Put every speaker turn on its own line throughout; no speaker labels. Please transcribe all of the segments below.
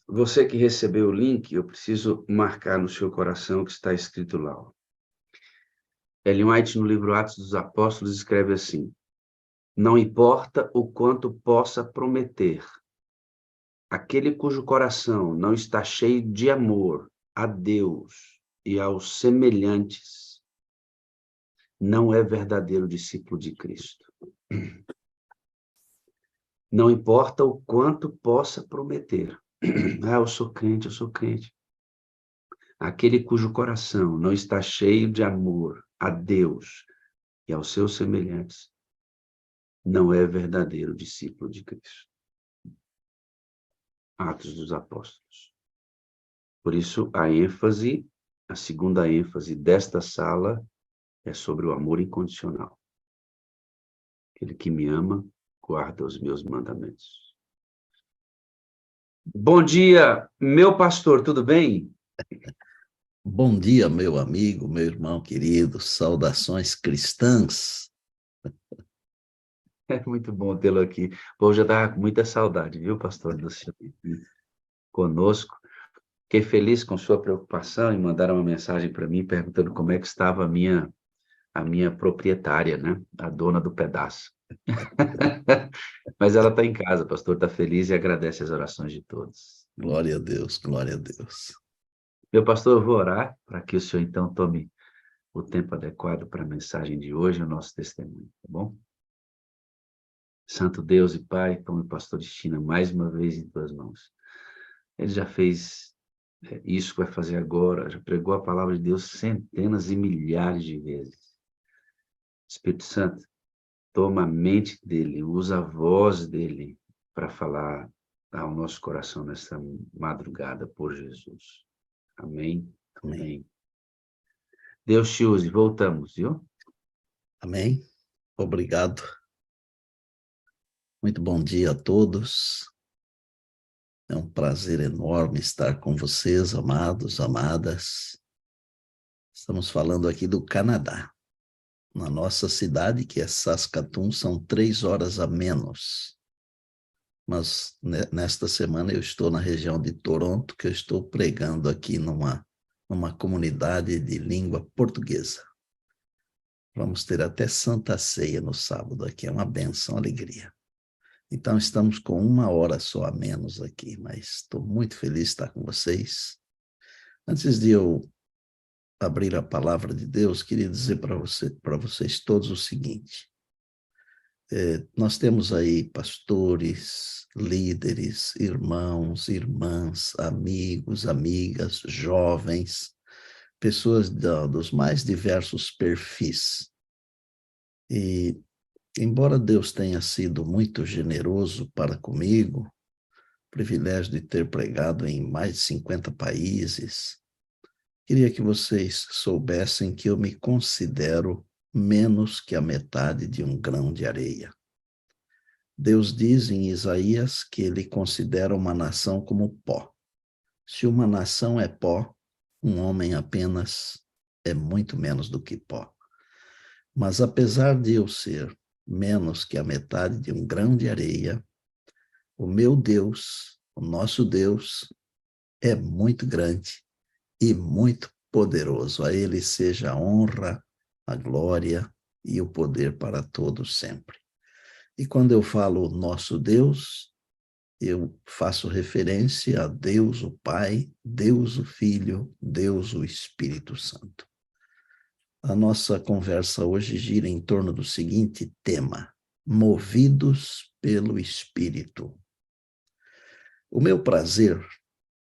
Você que recebeu o link, eu preciso marcar no seu coração o que está escrito lá. Ellen White, no livro Atos dos Apóstolos, escreve assim: não importa o quanto possa prometer, aquele cujo coração não está cheio de amor a Deus e aos semelhantes, não é verdadeiro discípulo de Cristo. Não importa o quanto possa prometer. Eu sou crente, eu sou crente. Aquele cujo coração não está cheio de amor a Deus e aos seus semelhantes, não é verdadeiro discípulo de Cristo. Atos dos Apóstolos. Por isso, a segunda ênfase desta sala é sobre o amor incondicional. Aquele que me ama, guarda os meus mandamentos. Bom dia, meu pastor, tudo bem?
Bom dia, meu amigo, meu irmão querido, saudações cristãs.
É muito bom tê-lo aqui. Pô, eu já estava com muita saudade, viu, pastor, do senhor aqui conosco. Fiquei feliz com sua preocupação em mandar uma mensagem para mim perguntando como é que estava a minha proprietária, né? A dona do pedaço. Mas ela está em casa, pastor, está feliz e agradece as orações de todos.
Glória a Deus, glória a Deus.
Meu pastor, eu vou orar para que o senhor então tome o tempo adequado para a mensagem de hoje, o nosso testemunho, tá bom? Santo Deus e Pai, tome o pastor Cristina mais uma vez em tuas mãos. Ele já fez isso que vai fazer agora, já pregou a palavra de Deus centenas e milhares de vezes. Espírito Santo, toma a mente dele, usa a voz dele para falar ao nosso coração nessa madrugada, por Jesus. Amém,
Amém.
amém. Deus te use, voltamos, viu?
Amém. Obrigado. Muito bom dia a todos. É um prazer enorme estar com vocês, amados, amadas. Estamos falando aqui do Canadá. Na nossa cidade, que é Saskatoon, são 3 horas a menos. Mas nesta semana eu estou na região de Toronto, que eu estou pregando aqui numa comunidade de língua portuguesa. Vamos ter até Santa Ceia no sábado aqui, é uma benção, alegria. Então, estamos com 1 hora só a menos aqui, mas estou muito feliz de estar com vocês. Antes de eu abrir a palavra de Deus, queria dizer para vocês todos o seguinte. Nós temos aí pastores, líderes, irmãos, irmãs, amigos, amigas, jovens, pessoas dos mais diversos perfis. E, embora Deus tenha sido muito generoso para comigo, privilégio de ter pregado em mais de 50 países, queria que vocês soubessem que eu me considero menos que a metade de um grão de areia. Deus diz em Isaías que ele considera uma nação como pó. Se uma nação é pó, um homem apenas é muito menos do que pó. Mas apesar de eu ser menos que a metade de um grão de areia, o meu Deus, o nosso Deus, é muito grande e muito poderoso. A Ele seja a honra, a glória e o poder para todos sempre. E quando eu falo nosso Deus, eu faço referência a Deus o Pai, Deus o Filho, Deus o Espírito Santo. A nossa conversa hoje gira em torno do seguinte tema: movidos pelo Espírito. O meu prazer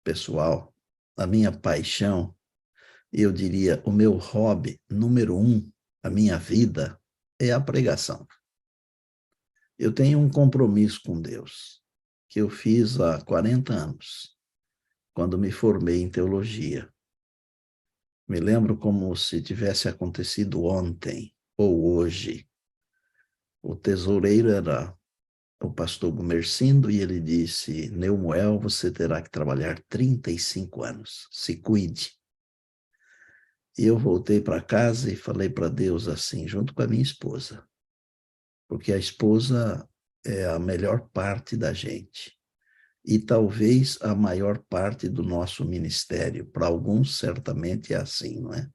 pessoal, a minha paixão, eu diria o meu hobby número 1, a minha vida, é a pregação. Eu tenho um compromisso com Deus, que eu fiz há 40 anos, quando me formei em teologia. Me lembro como se tivesse acontecido ontem ou hoje. O tesoureiro era o pastor Gumercindo e ele disse: Neumoel, você terá que trabalhar 35 anos, se cuide. E eu voltei para casa e falei para Deus assim, junto com a minha esposa, porque a esposa é a melhor parte da gente. e talvez a maior parte do nosso ministério. Para alguns, certamente é assim, não é?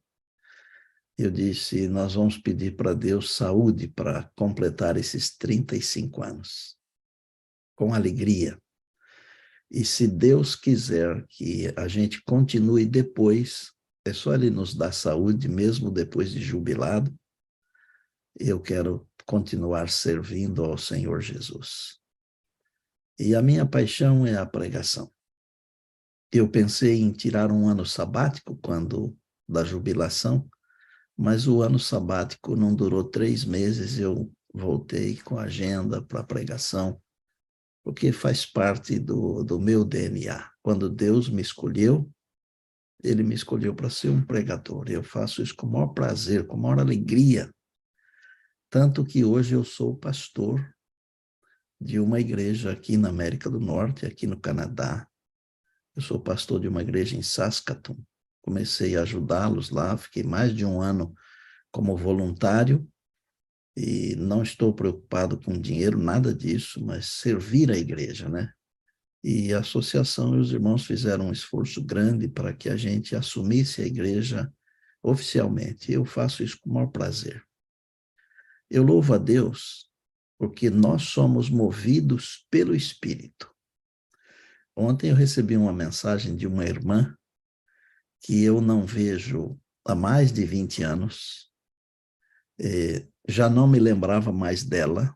Eu disse, nós vamos pedir para Deus saúde para completar esses 35 anos, com alegria. E se Deus quiser que a gente continue depois, é só Ele nos dar saúde, mesmo depois de jubilado, eu quero continuar servindo ao Senhor Jesus. E a minha paixão é a pregação. Eu pensei em tirar um ano sabático da jubilação, mas o ano sabático não durou 3 meses, eu voltei com a agenda para a pregação, porque faz parte do meu DNA. Quando Deus me escolheu, Ele me escolheu para ser um pregador. Eu faço isso com o maior prazer, com a maior alegria. Tanto que hoje eu sou pastor de uma igreja aqui na América do Norte, aqui no Canadá. Eu sou pastor de uma igreja em Saskatoon. Comecei a ajudá-los lá, fiquei mais de um ano como voluntário e não estou preocupado com dinheiro, nada disso, mas servir a igreja, né? E a associação e os irmãos fizeram um esforço grande para que a gente assumisse a igreja oficialmente. Eu faço isso com o maior prazer. Eu louvo a Deus porque nós somos movidos pelo Espírito. Ontem eu recebi uma mensagem de uma irmã que eu não vejo há mais de 20 anos. Já não me lembrava mais dela,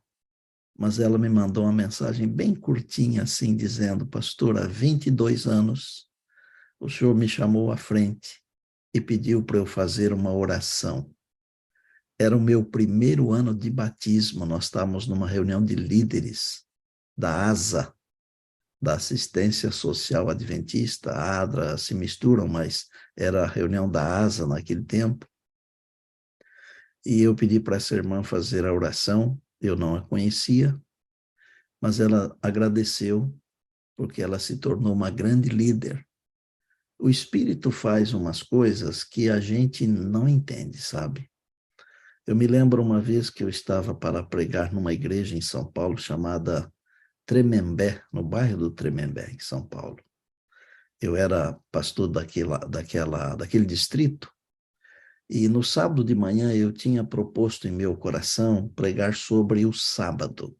mas ela me mandou uma mensagem bem curtinha, assim, dizendo, pastor, há 22 anos o senhor me chamou à frente e pediu para eu fazer uma oração. Era o meu primeiro ano de batismo, nós estávamos numa reunião de líderes da ASA, da Assistência Social Adventista, a ADRA se misturam, mas era a reunião da ASA naquele tempo. E eu pedi para essa irmã fazer a oração, eu não a conhecia, mas ela agradeceu porque ela se tornou uma grande líder. O Espírito faz umas coisas que a gente não entende, sabe? Eu me lembro uma vez que eu estava para pregar numa igreja em São Paulo chamada Tremembé, no bairro do Tremembé, em São Paulo. Eu era pastor daquele distrito, e no sábado de manhã eu tinha proposto em meu coração pregar sobre o sábado,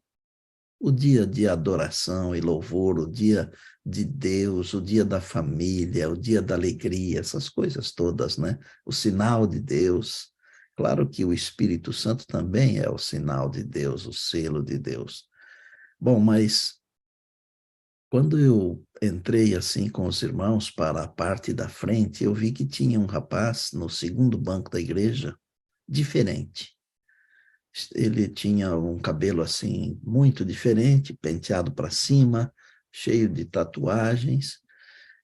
o dia de adoração e louvor, o dia de Deus, o dia da família, o dia da alegria, essas coisas todas, né? O sinal de Deus. Claro que o Espírito Santo também é o sinal de Deus, o selo de Deus. Bom, mas quando eu entrei assim com os irmãos para a parte da frente, eu vi que tinha um rapaz no segundo banco da igreja, diferente. Ele tinha um cabelo assim muito diferente, penteado para cima, cheio de tatuagens.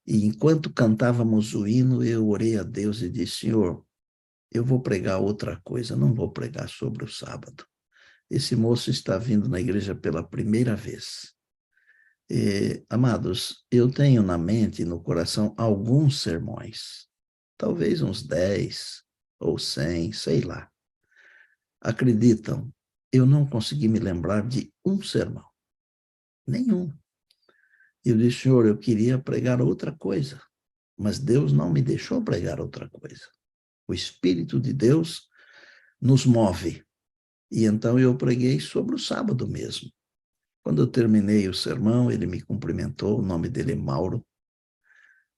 E enquanto cantávamos o hino, eu orei a Deus e disse, Senhor, eu vou pregar outra coisa, não vou pregar sobre o sábado. Esse moço está vindo na igreja pela primeira vez. Amados, eu tenho na mente e no coração alguns sermões, talvez uns 10 ou 100, sei lá. Acreditam, eu não consegui me lembrar de um sermão, nenhum. Eu disse, Senhor, eu queria pregar outra coisa, mas Deus não me deixou pregar outra coisa. O Espírito de Deus nos move. E então eu preguei sobre o sábado mesmo. Quando eu terminei o sermão, ele me cumprimentou, o nome dele é Mauro,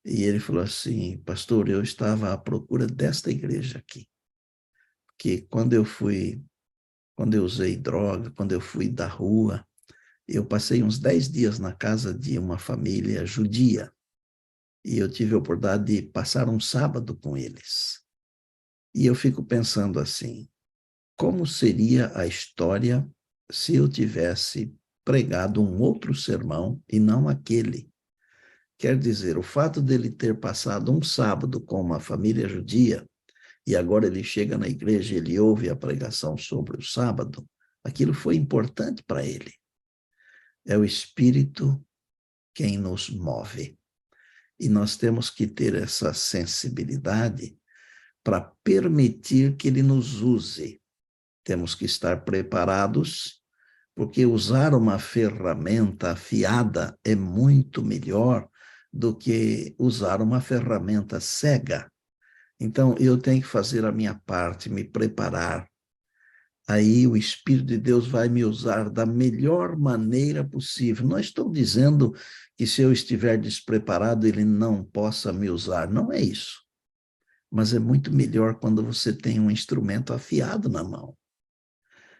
e ele falou assim, pastor, eu estava à procura desta igreja aqui, porque quando eu usei droga, quando eu fui da rua, eu passei uns 10 dias na casa de uma família judia, e eu tive a oportunidade de passar um sábado com eles. E eu fico pensando assim, como seria a história se eu tivesse pregado um outro sermão e não aquele? Quer dizer, o fato dele ter passado um sábado com uma família judia e agora ele chega na igreja e ele ouve a pregação sobre o sábado, aquilo foi importante para ele. É o Espírito quem nos move. E nós temos que ter essa sensibilidade para permitir que ele nos use. Temos que estar preparados, porque usar uma ferramenta afiada é muito melhor do que usar uma ferramenta cega. Então, eu tenho que fazer a minha parte, me preparar. Aí o Espírito de Deus vai me usar da melhor maneira possível. Não estou dizendo que se eu estiver despreparado, ele não possa me usar. Não é isso. Mas é muito melhor quando você tem um instrumento afiado na mão.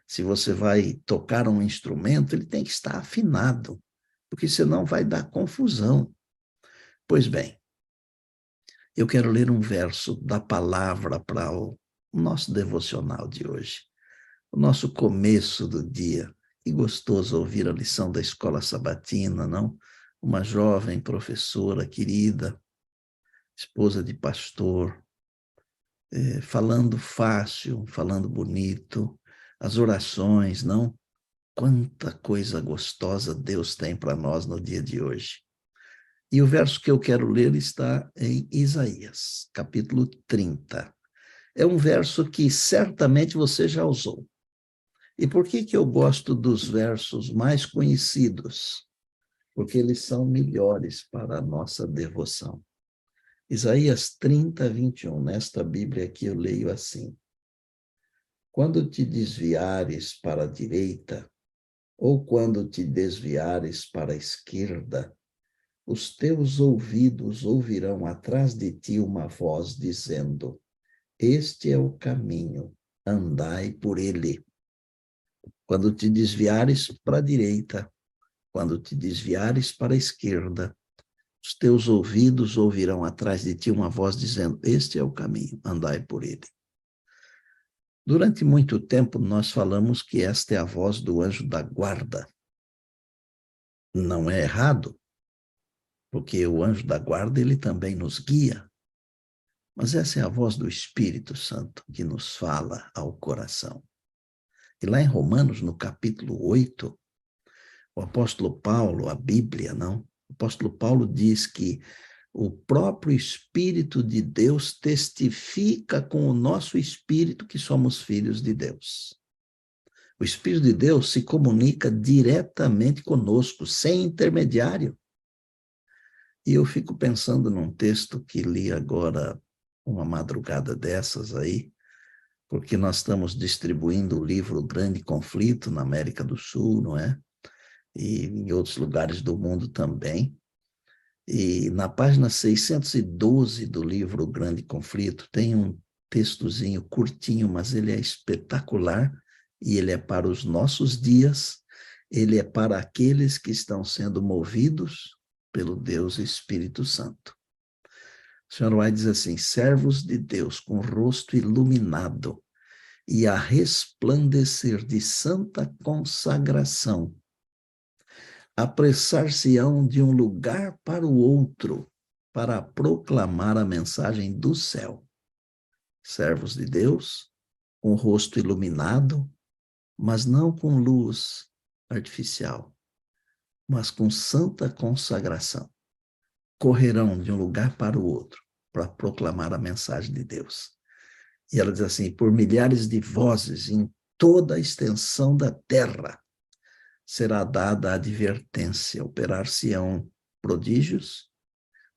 Se você vai tocar um instrumento, ele tem que estar afinado, porque senão vai dar confusão. Pois bem, eu quero ler um verso da palavra para o nosso devocional de hoje, o nosso começo do dia. Que gostoso ouvir a lição da escola sabatina, não? Uma jovem professora querida, esposa de pastor, falando fácil, falando bonito, as orações, não? Quanta coisa gostosa Deus tem para nós no dia de hoje. E o verso que eu quero ler está em Isaías, capítulo 30. É um verso que certamente você já usou. E por que eu gosto dos versos mais conhecidos? Porque eles são melhores para a nossa devoção. Isaías 30, 21. Nesta Bíblia aqui eu leio assim: quando te desviares para a direita, ou quando te desviares para a esquerda, os teus ouvidos ouvirão atrás de ti uma voz dizendo: este é o caminho, andai por ele. Quando te desviares para a direita, quando te desviares para a esquerda, os teus ouvidos ouvirão atrás de ti uma voz dizendo: este é o caminho, andai por ele. Durante muito tempo nós falamos que esta é a voz do anjo da guarda. Não é errado, porque o anjo da guarda, ele também nos guia. Mas essa é a voz do Espírito Santo que nos fala ao coração. E lá em Romanos, no capítulo 8, o apóstolo Paulo, a Bíblia, não? O apóstolo Paulo diz que o próprio Espírito de Deus testifica com o nosso espírito que somos filhos de Deus. O Espírito de Deus se comunica diretamente conosco, sem intermediário. E eu fico pensando num texto que li agora, uma madrugada dessas aí, porque nós estamos distribuindo o livro Grande Conflito na América do Sul, não é? E em outros lugares do mundo também. E na página 612 do livro Grande Conflito tem um textozinho curtinho, mas ele é espetacular e ele é para os nossos dias, ele é para aqueles que estão sendo movidos pelo Deus Espírito Santo. O Sr. White diz assim: servos de Deus com rosto iluminado e a resplandecer de santa consagração, apressar-se-ão de um lugar para o outro para proclamar a mensagem do céu. Servos de Deus com rosto iluminado, mas não com luz artificial, mas com santa consagração. Correrão de um lugar para o outro para proclamar a mensagem de Deus. E ela diz assim: por milhares de vozes em toda a extensão da terra será dada a advertência, operar-se-ão prodígios,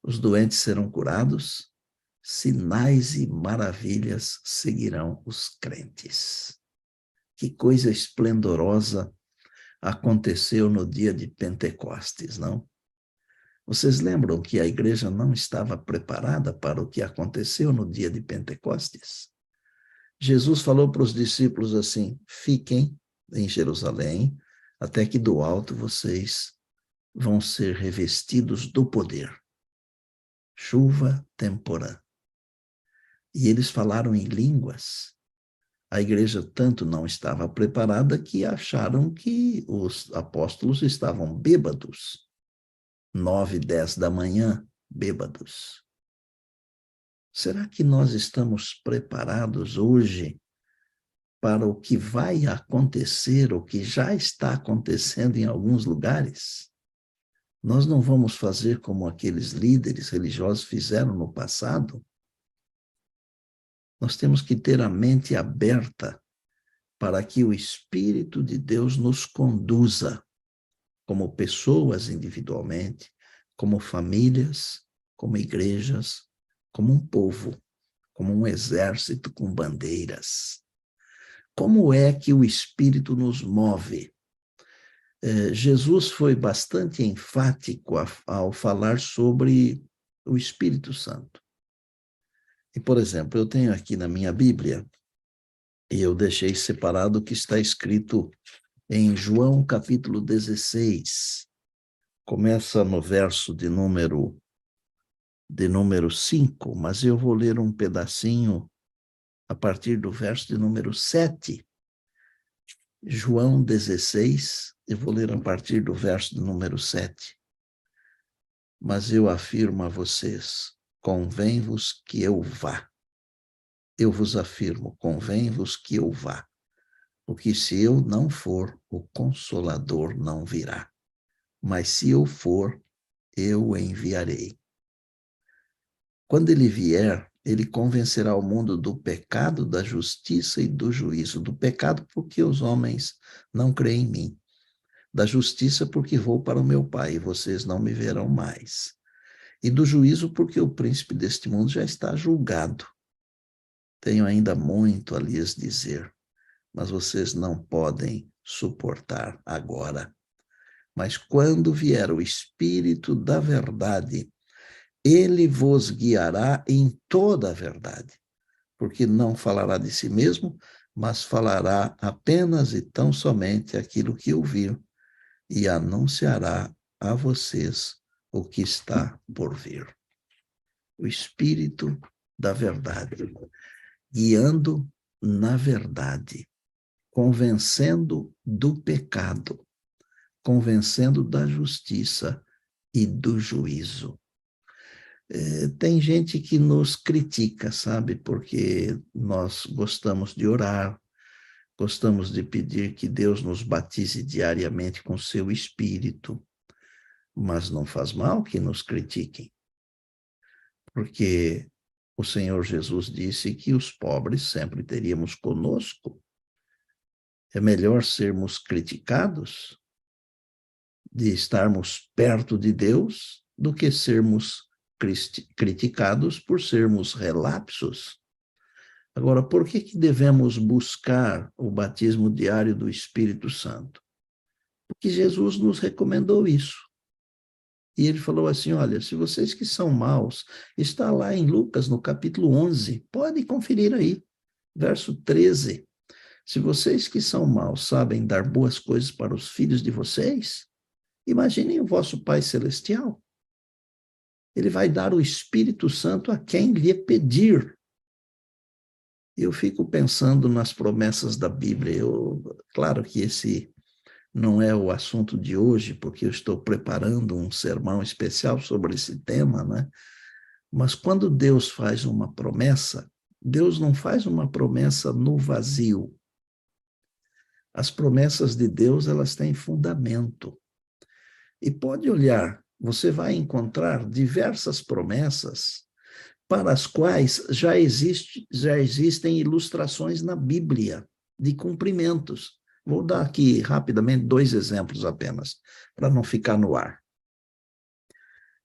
os doentes serão curados, sinais e maravilhas seguirão os crentes. Que coisa esplendorosa aconteceu no dia de Pentecostes, não? Vocês lembram que a igreja não estava preparada para o que aconteceu no dia de Pentecostes? Jesus falou para os discípulos assim: fiquem em Jerusalém, até que do alto vocês vão ser revestidos do poder. Chuva temporã. E eles falaram em línguas. A igreja tanto não estava preparada que acharam que os apóstolos estavam bêbados. 9, 10 da manhã, bêbados. Será que nós estamos preparados hoje para o que vai acontecer, o que já está acontecendo em alguns lugares? Nós não vamos fazer como aqueles líderes religiosos fizeram no passado? Nós temos que ter a mente aberta para que o Espírito de Deus nos conduza como pessoas individualmente, como famílias, como igrejas, como um povo, como um exército com bandeiras. Como é que o Espírito nos move? Jesus foi bastante enfático ao falar sobre o Espírito Santo. E, por exemplo, eu tenho aqui na minha Bíblia, e eu deixei separado o que está escrito em João capítulo 16. Começa no verso de número 5, mas eu vou ler um pedacinho a partir do verso de número 7. João 16, eu vou ler a partir do verso de número 7. Mas eu afirmo a vocês, convém-vos que eu vá. Eu vos afirmo, convém-vos que eu vá. Porque se eu não for, o Consolador não virá. Mas se eu for, eu o enviarei. Quando ele vier, ele convencerá o mundo do pecado, da justiça e do juízo. Do pecado, porque os homens não creem em mim. Da justiça, porque vou para o meu Pai e vocês não me verão mais. E do juízo, porque o príncipe deste mundo já está julgado. Tenho ainda muito a lhes dizer, mas vocês não podem suportar agora. Mas quando vier o Espírito da verdade, ele vos guiará em toda a verdade, porque não falará de si mesmo, mas falará apenas e tão somente aquilo que ouvir, e anunciará a vocês o que está por vir. O Espírito da verdade, guiando na verdade, convencendo do pecado, convencendo da justiça e do juízo. Tem gente que nos critica, sabe? Porque nós gostamos de orar, gostamos de pedir que Deus nos batize diariamente com seu Espírito, mas não faz mal que nos critiquem, porque o Senhor Jesus disse que os pobres sempre teríamos conosco. É melhor sermos criticados de estarmos perto de Deus do que sermos criticados por sermos relapsos. Agora, por que devemos buscar o batismo diário do Espírito Santo? Porque Jesus nos recomendou isso. E ele falou assim, olha, se vocês que são maus, está lá em Lucas, no capítulo 11, pode conferir aí, verso 13. Se vocês que são maus sabem dar boas coisas para os filhos de vocês, imaginem o vosso Pai Celestial. Ele vai dar o Espírito Santo a quem lhe pedir. Eu fico pensando nas promessas da Bíblia. Claro que esse não é o assunto de hoje, porque eu estou preparando um sermão especial sobre esse tema, né? Mas quando Deus faz uma promessa, Deus não faz uma promessa no vazio. As promessas de Deus, elas têm fundamento. E pode olhar, você vai encontrar diversas promessas para as quais já existem ilustrações na Bíblia de cumprimentos. Vou dar aqui rapidamente 2 exemplos apenas, para não ficar no ar.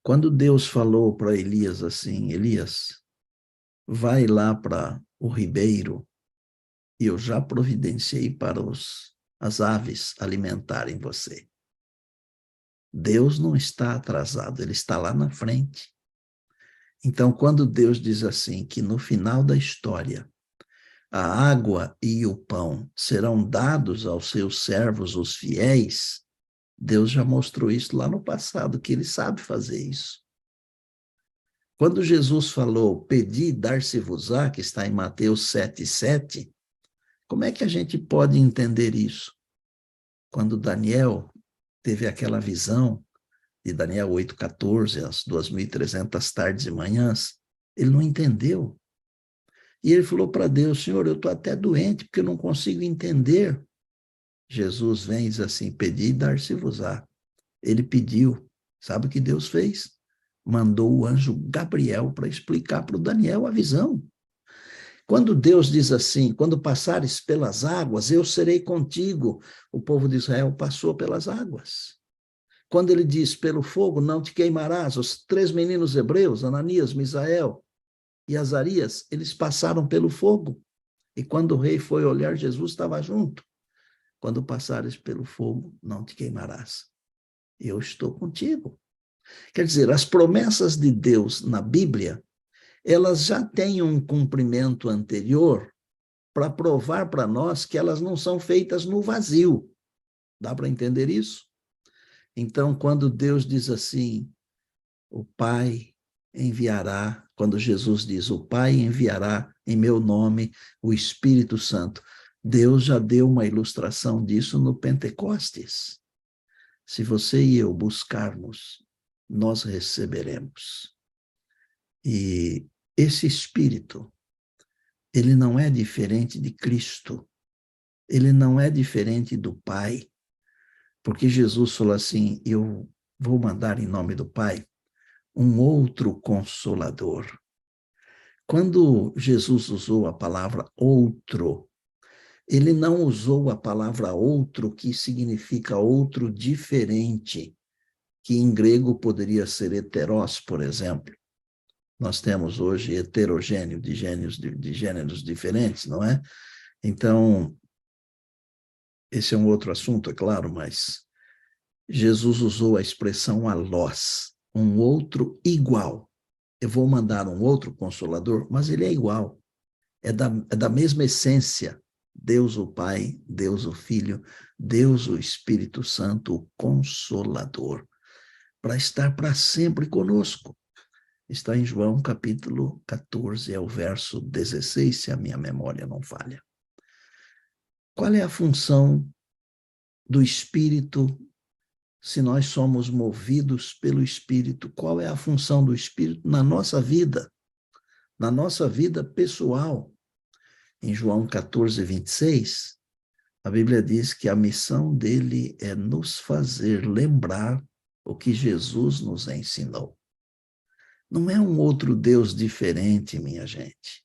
Quando Deus falou para Elias assim, Elias, vai lá para o ribeiro e eu já providenciei para as aves alimentarem você. Deus não está atrasado, ele está lá na frente. Então, quando Deus diz assim, que no final da história, a água e o pão serão dados aos seus servos, os fiéis, Deus já mostrou isso lá no passado, que ele sabe fazer isso. Quando Jesus falou, pedi, dar-se-vos-á, que está em Mateus 7,7, como é que a gente pode entender isso? Quando Daniel teve aquela visão de Daniel 8,14, às 2.300 tardes e manhãs, ele não entendeu. E ele falou para Deus, Senhor, eu estou até doente, porque eu não consigo entender. Jesus vem e diz assim, pedi e dar-se-vos-á. Ele pediu. Sabe o que Deus fez? Mandou o anjo Gabriel para explicar para o Daniel a visão. Quando Deus diz assim, quando passares pelas águas, eu serei contigo. O povo de Israel passou pelas águas. Quando ele diz, pelo fogo não te queimarás, os 3 meninos hebreus, Ananias, Misael e Azarias, eles passaram pelo fogo. E quando o rei foi olhar, Jesus estava junto. Quando passares pelo fogo, não te queimarás. Eu estou contigo. Quer dizer, as promessas de Deus na Bíblia, elas já têm um cumprimento anterior para provar para nós que elas não são feitas no vazio. Dá para entender isso? Então, quando Deus diz assim, o Pai enviará, quando Jesus diz, o Pai enviará em meu nome o Espírito Santo, Deus já deu uma ilustração disso no Pentecostes. Se você e eu buscarmos, nós receberemos. E esse Espírito, ele não é diferente de Cristo, ele não é diferente do Pai, porque Jesus falou assim, eu vou mandar em nome do Pai um outro Consolador. Quando Jesus usou a palavra outro, ele não usou a palavra outro, que significa outro diferente, que em grego poderia ser heteros, por exemplo. Nós temos hoje heterogêneo, de gêneros diferentes, não é? Então, esse é um outro assunto, é claro, mas Jesus usou a expressão alós, um outro igual. Eu vou mandar um outro consolador, mas ele é igual. É da mesma essência. Deus o Pai, Deus o Filho, Deus o Espírito Santo, o Consolador, para estar para sempre conosco. Está em João capítulo 14, é o verso 16, se a minha memória não falha. Qual é a função do Espírito, se nós somos movidos pelo Espírito? Qual é a função do Espírito na nossa vida pessoal? Em João 14, 26, a Bíblia diz que a missão dele é nos fazer lembrar o que Jesus nos ensinou. Não é um outro Deus diferente, minha gente.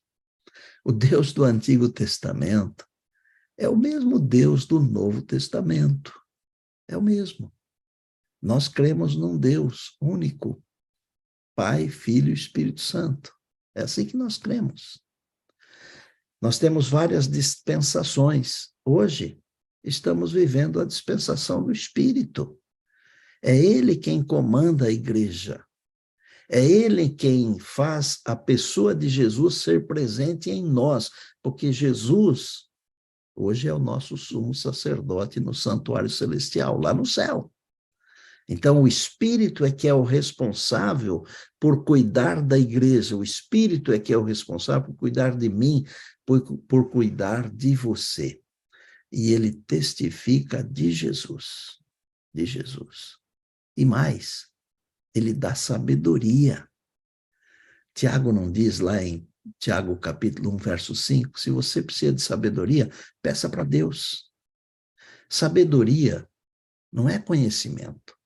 O Deus do Antigo Testamento é o mesmo Deus do Novo Testamento. É o mesmo. Nós cremos num Deus único, Pai, Filho e Espírito Santo. É assim que nós cremos. Nós temos várias dispensações. Hoje, estamos vivendo a dispensação do Espírito. É Ele quem comanda a igreja. É Ele quem faz a pessoa de Jesus ser presente em nós, porque Jesus, hoje, é o nosso sumo sacerdote no santuário celestial, lá no céu. Então, o Espírito é que é o responsável por cuidar da igreja, o Espírito é que é o responsável por cuidar de mim, por cuidar de você. E ele testifica de Jesus, de Jesus. E mais, ele dá sabedoria. Tiago não diz lá em Tiago capítulo 1, verso 5, se você precisa de sabedoria, peça para Deus. Sabedoria não é conhecimento.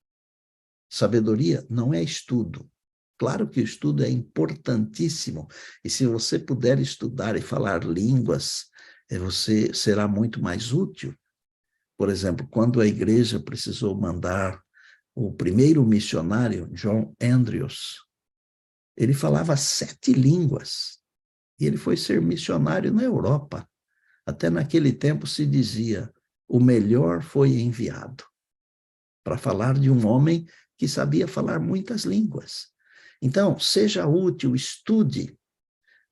Sabedoria não é estudo. Claro que o estudo é importantíssimo, e se você puder estudar e falar línguas, você será muito mais útil. Por exemplo, quando a igreja precisou mandar o primeiro missionário, John Andrews, ele falava 7 línguas, e ele foi ser missionário na Europa. Até naquele tempo se dizia, o melhor foi enviado, para falar de um homem que sabia falar muitas línguas. Então, seja útil, estude,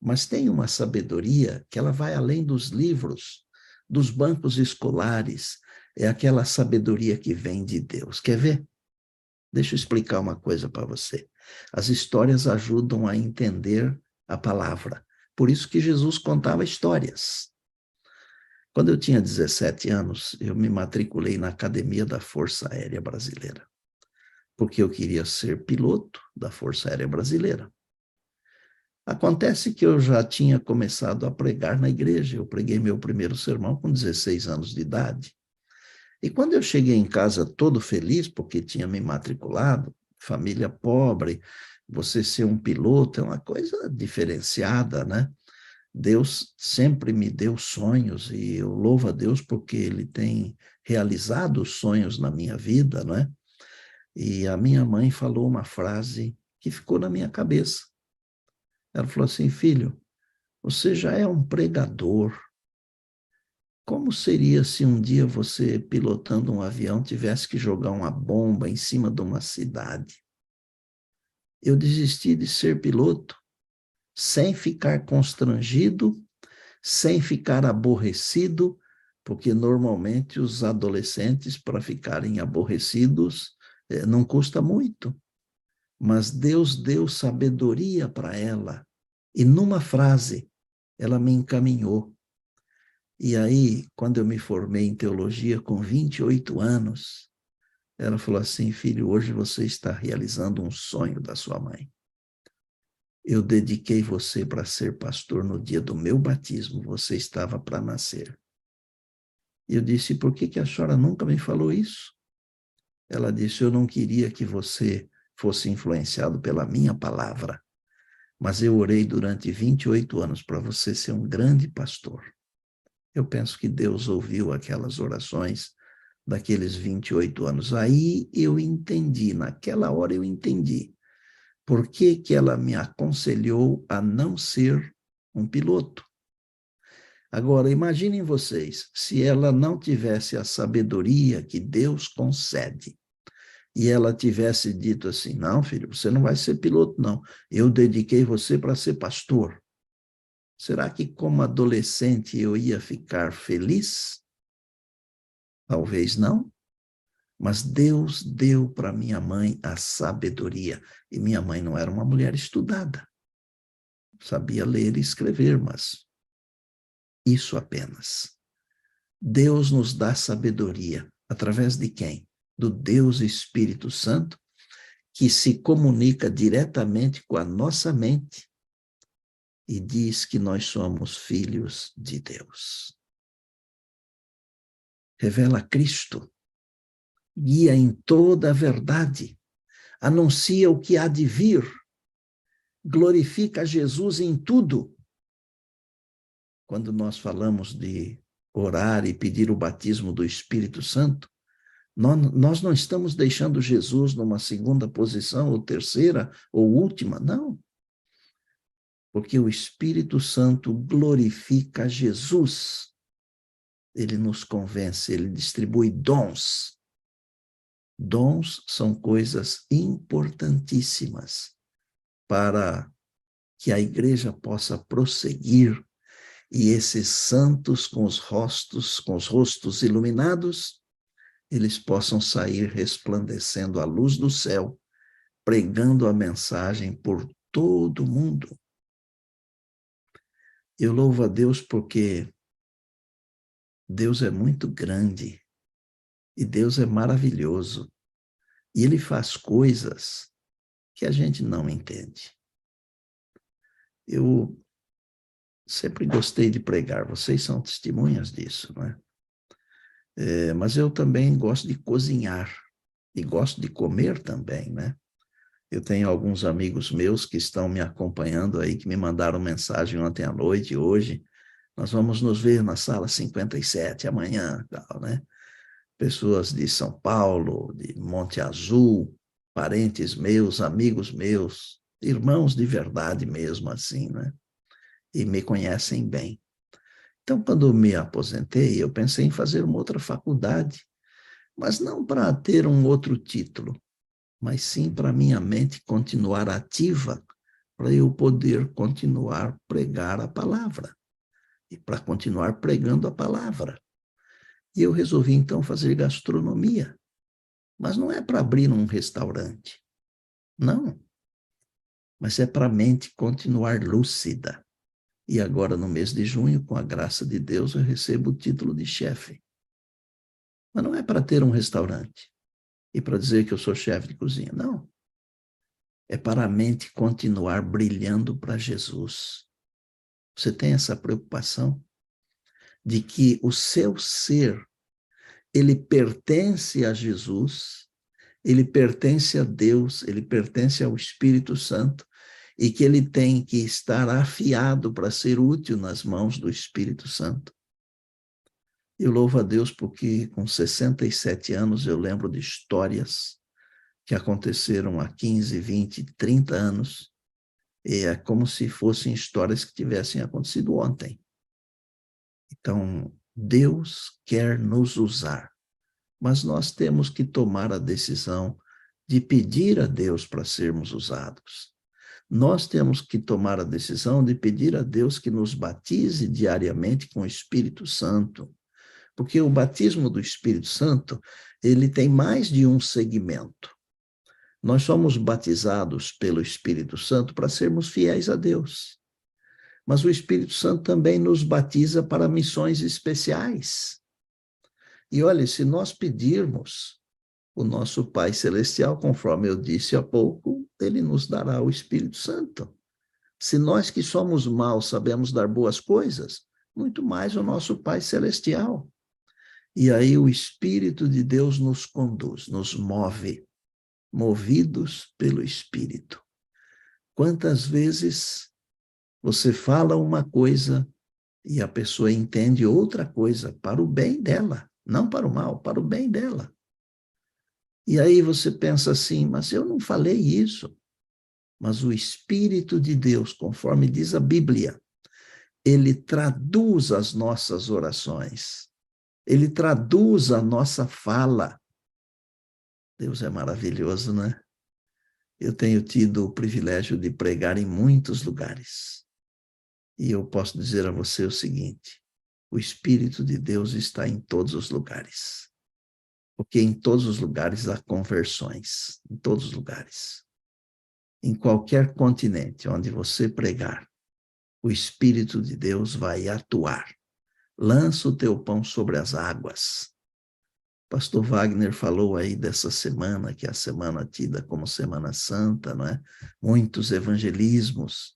mas tenha uma sabedoria que ela vai além dos livros, dos bancos escolares, é aquela sabedoria que vem de Deus. Quer ver? Deixa eu explicar uma coisa para você. As histórias ajudam a entender a palavra. Por isso que Jesus contava histórias. Quando eu tinha 17 anos, eu me matriculei na Academia da Força Aérea Brasileira, porque eu queria ser piloto da Força Aérea Brasileira. Acontece que eu já tinha começado a pregar na igreja. Eu preguei meu primeiro sermão com 16 anos de idade. E quando eu cheguei em casa todo feliz, porque tinha me matriculado, família pobre, você ser um piloto é uma coisa diferenciada, né? Deus sempre me deu sonhos e eu louvo a Deus porque Ele tem realizado os sonhos na minha vida, não é? E a minha mãe falou uma frase que ficou na minha cabeça. Ela falou assim: filho, você já é um pregador. Como seria se um dia você, pilotando um avião, tivesse que jogar uma bomba em cima de uma cidade? Eu desisti de ser piloto sem ficar constrangido, sem ficar aborrecido, porque normalmente os adolescentes, para ficarem aborrecidos, não custa muito. Mas Deus deu sabedoria para ela. E numa frase, ela me encaminhou. E aí, quando eu me formei em teologia com 28 anos, ela falou assim: filho, hoje você está realizando um sonho da sua mãe. Eu dediquei você para ser pastor no dia do meu batismo, você estava para nascer. E eu disse: por que a senhora nunca me falou isso? Ela disse: eu não queria que você fosse influenciado pela minha palavra, mas eu orei durante 28 anos para você ser um grande pastor. Eu penso que Deus ouviu aquelas orações daqueles 28 anos. Aí eu entendi, naquela hora eu entendi por que ela me aconselhou a não ser um piloto. Agora, imaginem vocês, se ela não tivesse a sabedoria que Deus concede, e ela tivesse dito assim: não, filho, você não vai ser piloto, não. Eu dediquei você para ser pastor. Será que, como adolescente, eu ia ficar feliz? Talvez não. Mas Deus deu para minha mãe a sabedoria. E minha mãe não era uma mulher estudada. Sabia ler e escrever, mas isso apenas. Deus nos dá sabedoria. Através de quem? Do Deus Espírito Santo, que se comunica diretamente com a nossa mente e diz que nós somos filhos de Deus. Revela Cristo, guia em toda a verdade, anuncia o que há de vir, glorifica Jesus em tudo. Quando nós falamos de orar e pedir o batismo do Espírito Santo, nós não estamos deixando Jesus numa segunda posição, ou terceira, ou última, não. Porque o Espírito Santo glorifica Jesus. Ele nos convence, ele distribui dons. Dons são coisas importantíssimas para que a igreja possa prosseguir e esses santos com os rostos iluminados, eles possam sair resplandecendo a luz do céu, pregando a mensagem por todo o mundo. Eu louvo a Deus porque Deus é muito grande e Deus é maravilhoso e Ele faz coisas que a gente não entende. Eu sempre gostei de pregar, vocês são testemunhas disso, não é? Mas eu também gosto de cozinhar e gosto de comer também, né? Eu tenho alguns amigos meus que estão me acompanhando aí, que me mandaram mensagem ontem à noite, hoje. Nós vamos nos ver na sala 57 amanhã, tal, né? Pessoas de São Paulo, de Monte Azul, parentes meus, amigos meus, irmãos de verdade mesmo, assim, né? E me conhecem bem. Então, quando me aposentei, eu pensei em fazer uma outra faculdade, mas não para ter um outro título, mas sim para minha mente continuar ativa, para eu poder continuar a pregar a palavra e para continuar pregando a palavra. E eu resolvi então fazer gastronomia, mas não é para abrir um restaurante, não, mas é para a mente continuar lúcida. E agora, no mês de junho, com a graça de Deus, eu recebo o título de chefe. Mas não é para ter um restaurante e para dizer que eu sou chefe de cozinha, não. É para a mente continuar brilhando para Jesus. Você tem essa preocupação de que o seu ser, ele pertence a Jesus, ele pertence a Deus, ele pertence ao Espírito Santo, e que ele tem que estar afiado para ser útil nas mãos do Espírito Santo. Eu louvo a Deus porque com 67 anos eu lembro de histórias que aconteceram há 15, 20, 30 anos, e é como se fossem histórias que tivessem acontecido ontem. Então, Deus quer nos usar, mas nós temos que tomar a decisão de pedir a Deus para sermos usados. Nós temos que tomar a decisão de pedir a Deus que nos batize diariamente com o Espírito Santo, porque o batismo do Espírito Santo, ele tem mais de um segmento. Nós somos batizados pelo Espírito Santo para sermos fiéis a Deus. Mas o Espírito Santo também nos batiza para missões especiais. E olha, se nós pedirmos, o nosso Pai Celestial, conforme eu disse há pouco, ele nos dará o Espírito Santo. Se nós que somos maus sabemos dar boas coisas, muito mais o nosso Pai Celestial. E aí o Espírito de Deus nos conduz, nos move, movidos pelo Espírito. Quantas vezes você fala uma coisa e a pessoa entende outra coisa para o bem dela, não para o mal, para o bem dela. E aí você pensa assim, mas eu não falei isso. Mas o Espírito de Deus, conforme diz a Bíblia, ele traduz as nossas orações, ele traduz a nossa fala. Deus é maravilhoso, né? Eu tenho tido o privilégio de pregar em muitos lugares. E eu posso dizer a você o seguinte: o Espírito de Deus está em todos os lugares. Porque em todos os lugares há conversões, em todos os lugares. Em qualquer continente onde você pregar, o Espírito de Deus vai atuar. Lança o teu pão sobre as águas. Pastor Wagner falou aí dessa semana, que é a semana tida como Semana Santa, não é? Muitos evangelismos.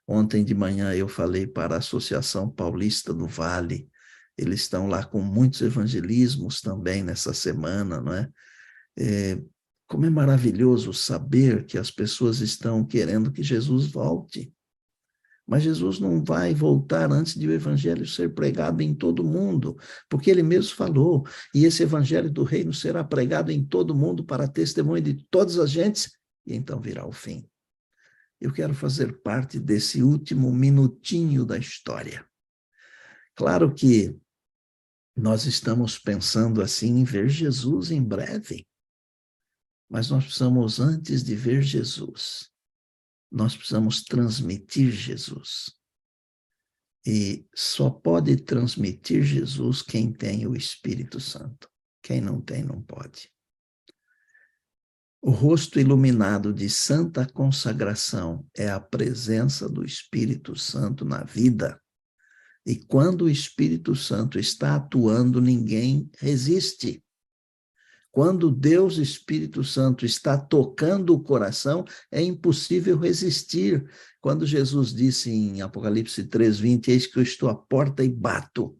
Ontem de manhã eu falei para a Associação Paulista do Vale. Eles estão lá com muitos evangelismos também nessa semana, não é? Como é maravilhoso saber que as pessoas estão querendo que Jesus volte. Mas Jesus não vai voltar antes de o evangelho ser pregado em todo mundo, porque ele mesmo falou, e esse evangelho do reino será pregado em todo mundo para testemunho de todas as gentes, e então virá o fim. Eu quero fazer parte desse último minutinho da história. Claro que nós estamos pensando assim em ver Jesus em breve, mas nós precisamos, antes de ver Jesus, nós precisamos transmitir Jesus. E só pode transmitir Jesus quem tem o Espírito Santo. Quem não tem, não pode. O rosto iluminado de santa consagração é a presença do Espírito Santo na vida. E quando o Espírito Santo está atuando, ninguém resiste. Quando Deus Espírito Santo está tocando o coração, é impossível resistir. Quando Jesus disse em Apocalipse 3:20, eis que eu estou à porta e bato.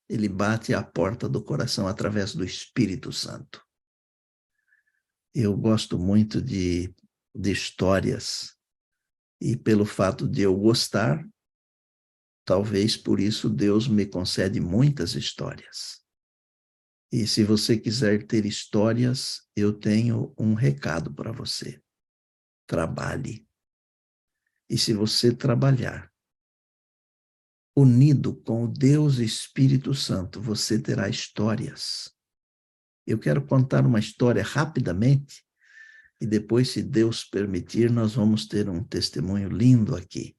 Ele bate à porta do coração através do Espírito Santo. Eu gosto muito de histórias, e pelo fato de eu gostar, talvez por isso Deus me concede muitas histórias. E se você quiser ter histórias, eu tenho um recado para você. Trabalhe. E se você trabalhar, unido com o Deus Espírito Santo, você terá histórias. Eu quero contar uma história rapidamente, e depois, se Deus permitir, nós vamos ter um testemunho lindo aqui.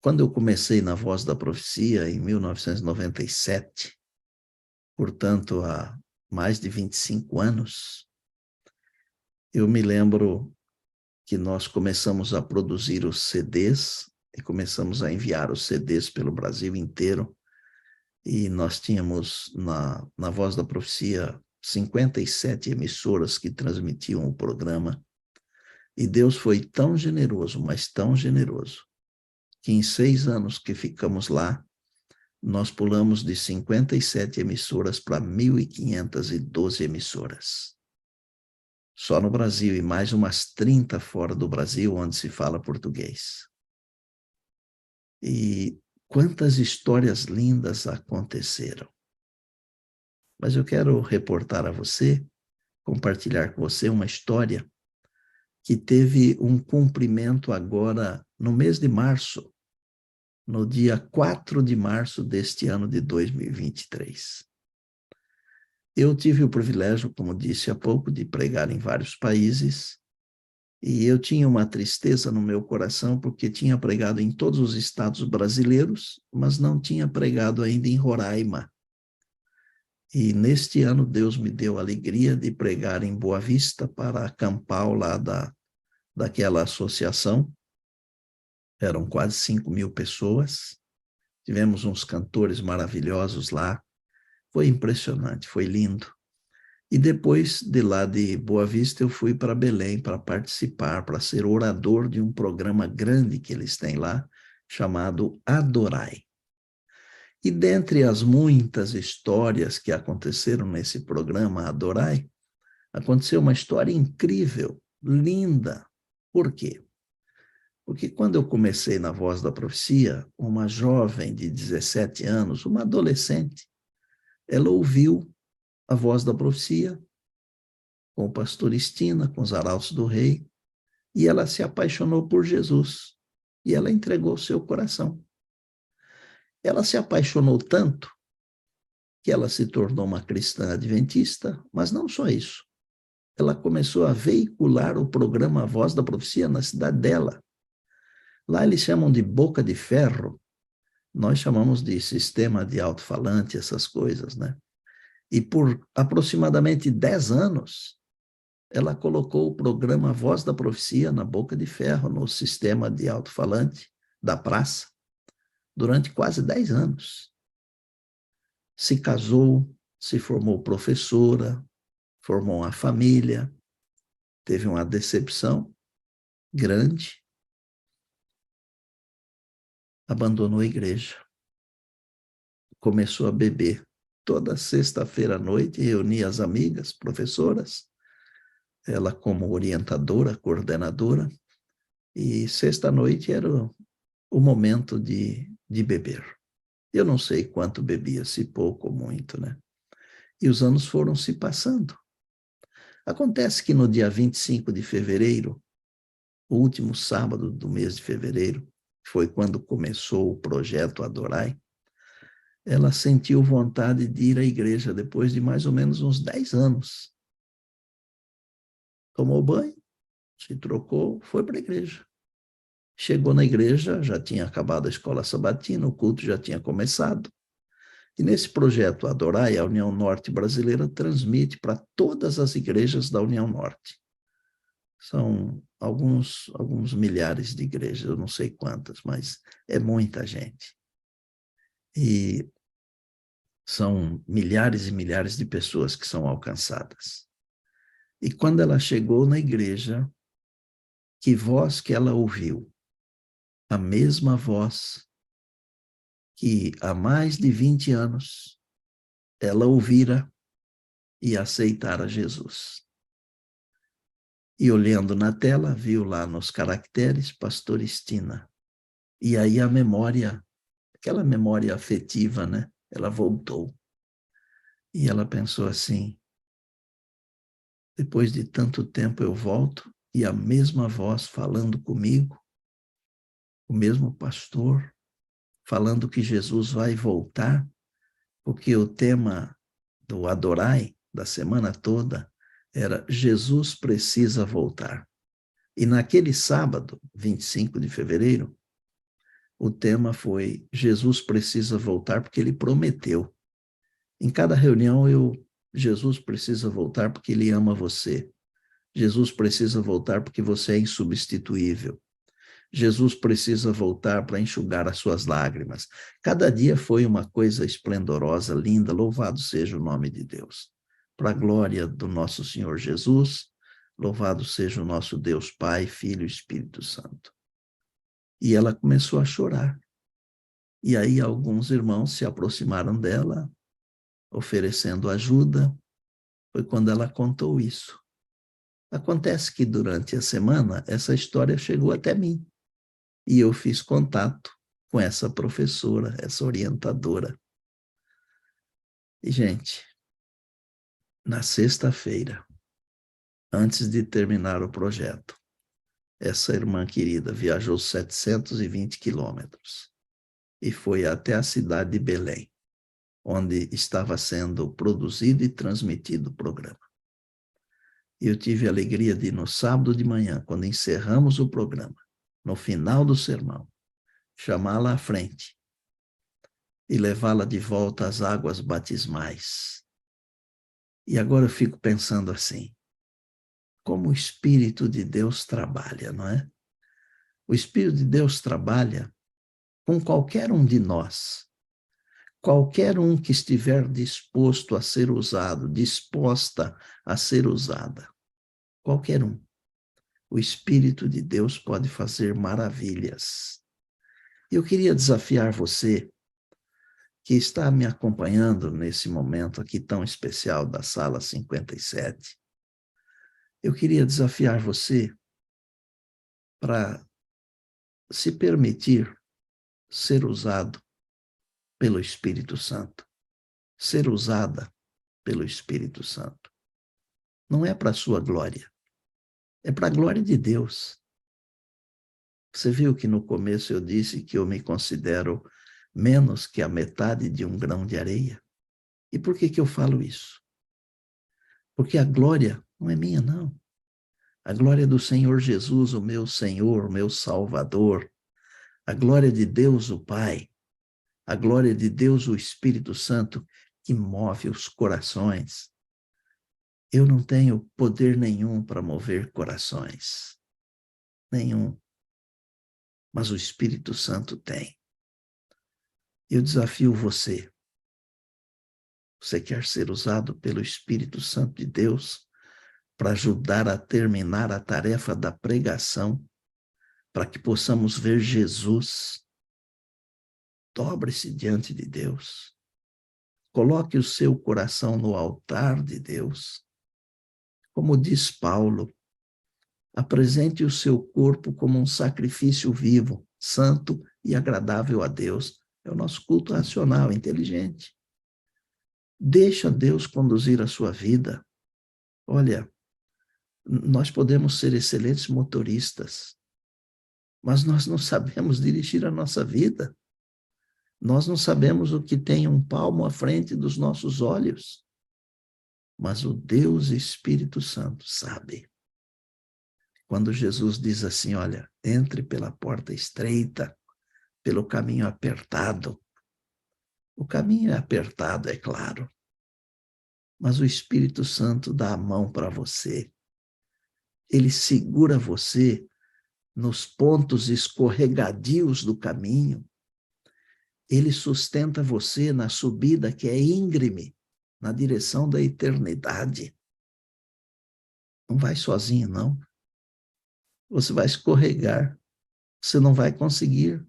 Quando eu comecei na Voz da Profecia, em 1997, portanto, há mais de 25 anos, eu me lembro que nós começamos a produzir os CDs, e começamos a enviar os CDs pelo Brasil inteiro, e nós tínhamos na Voz da Profecia 57 emissoras que transmitiam o programa, e Deus foi tão generoso, mas tão generoso, que em 6 anos que ficamos lá, nós pulamos de 57 emissoras para 1.512 emissoras. só no Brasil, e mais umas 30 fora do Brasil, onde se fala português. E quantas histórias lindas aconteceram. Mas eu quero reportar a você, compartilhar com você uma história que teve um cumprimento agora no mês de março, no dia 4 de março deste ano de 2023. Eu tive o privilégio, como disse há pouco, de pregar em vários países, e eu tinha uma tristeza no meu coração, porque tinha pregado em todos os estados brasileiros, mas não tinha pregado ainda em Roraima. E neste ano Deus me deu a alegria de pregar em Boa Vista para acampar lá daquela associação. Eram quase 5.000 pessoas. Tivemos uns cantores maravilhosos lá. Foi impressionante, foi lindo. E depois de lá de Boa Vista, eu fui para Belém para participar, para ser orador de um programa grande que eles têm lá, chamado Adorai. E dentre as muitas histórias que aconteceram nesse programa Adorai, aconteceu uma história incrível, linda. Por quê? Porque quando eu comecei na Voz da Profecia, uma jovem de 17 anos, uma adolescente, ela ouviu a Voz da Profecia com o pastor Estina, com os arautos do rei, e ela se apaixonou por Jesus, e ela entregou seu coração. Ela se apaixonou tanto que ela se tornou uma cristã adventista, mas não só isso. Ela começou a veicular o programa Voz da Profecia na cidade dela. Lá eles chamam de boca de ferro, nós chamamos de sistema de alto-falante, essas coisas, né? E por aproximadamente 10 anos, ela colocou o programa Voz da Profecia na boca de ferro, no sistema de alto-falante da praça, durante quase 10 anos. Se casou, se formou professora, formou uma família, teve uma decepção grande, abandonou a igreja, começou a beber. Toda sexta-feira à noite reunia as amigas, professoras, ela como orientadora, coordenadora, e sexta-noite era o momento de beber. Eu não sei quanto bebia, se pouco ou muito, né? E os anos foram se passando. Acontece que no dia 25 de fevereiro, o último sábado do mês de fevereiro, foi quando começou o projeto Adorai, ela sentiu vontade de ir à igreja depois de mais ou menos uns 10 anos. Tomou banho, se trocou, foi para a igreja. Chegou na igreja, já tinha acabado a escola sabatina, o culto já tinha começado. E nesse projeto Adorai, a União Norte Brasileira transmite para todas as igrejas da União Norte. São alguns milhares de igrejas, eu não sei quantas, mas é muita gente. E são milhares e milhares de pessoas que são alcançadas. E quando ela chegou na igreja, que voz que ela ouviu? A mesma voz que há mais de 20 anos ela ouvira e aceitara Jesus. E olhando na tela, viu lá nos caracteres Pastor Estina. E aí a memória, aquela memória afetiva, né? Ela voltou. E ela pensou assim, depois de tanto tempo eu volto e a mesma voz falando comigo, o mesmo pastor, falando que Jesus vai voltar, porque o tema do Adorai, da semana toda, era Jesus precisa voltar. E naquele sábado, 25 de fevereiro, o tema foi Jesus precisa voltar porque ele prometeu. Em cada reunião Jesus precisa voltar porque ele ama você. Jesus precisa voltar porque você é insubstituível. Jesus precisa voltar para enxugar as suas lágrimas. Cada dia foi uma coisa esplendorosa, linda, louvado seja o nome de Deus. Para a glória do nosso Senhor Jesus, louvado seja o nosso Deus Pai, Filho e Espírito Santo. E ela começou a chorar. E aí alguns irmãos se aproximaram dela, oferecendo ajuda. Foi quando ela contou isso. Acontece que durante a semana essa história chegou até mim e eu fiz contato com essa professora, essa orientadora. E, gente, na sexta-feira, antes de terminar o projeto, essa irmã querida viajou 720 quilômetros e foi até a cidade de Belém, onde estava sendo produzido e transmitido o programa. E eu tive a alegria de, no sábado de manhã, quando encerramos o programa, no final do sermão, chamá-la à frente e levá-la de volta às águas batismais. E agora eu fico pensando assim, como o Espírito de Deus trabalha, não é? O Espírito de Deus trabalha com qualquer um de nós, qualquer um que estiver disposto a ser usado, disposta a ser usada, qualquer um. O Espírito de Deus pode fazer maravilhas. Eu queria desafiar você que está me acompanhando nesse momento aqui tão especial da Sala 57. Eu queria desafiar você para se permitir ser usado pelo Espírito Santo, ser usada pelo Espírito Santo. Não é para a sua glória, é para a glória de Deus. Você viu que no começo eu disse que eu me considero menos que a metade de um grão de areia? E por que eu falo isso? Porque a glória não é minha, não. A glória é do Senhor Jesus, o meu Senhor, o meu Salvador. A glória de Deus, o Pai. A glória de Deus, o Espírito Santo, que move os corações. Eu não tenho poder nenhum para mover corações. Nenhum. Mas o Espírito Santo tem. Eu desafio você. Você quer ser usado pelo Espírito Santo de Deus para ajudar a terminar a tarefa da pregação, para que possamos ver Jesus? Dobre-se diante de Deus. Coloque o seu coração no altar de Deus. Como diz Paulo, apresente o seu corpo como um sacrifício vivo, santo e agradável a Deus. É o nosso culto racional, inteligente. Deixa Deus conduzir a sua vida. Olha, nós podemos ser excelentes motoristas, mas nós não sabemos dirigir a nossa vida. Nós não sabemos o que tem um palmo à frente dos nossos olhos. Mas o Deus Espírito Santo sabe. Quando Jesus diz assim, olha, entre pela porta estreita, pelo caminho apertado. O caminho é apertado, é claro. Mas o Espírito Santo dá a mão para você. Ele segura você nos pontos escorregadios do caminho. Ele sustenta você na subida que é íngreme, na direção da eternidade. Não vai sozinho, não. Você vai escorregar. Você não vai conseguir.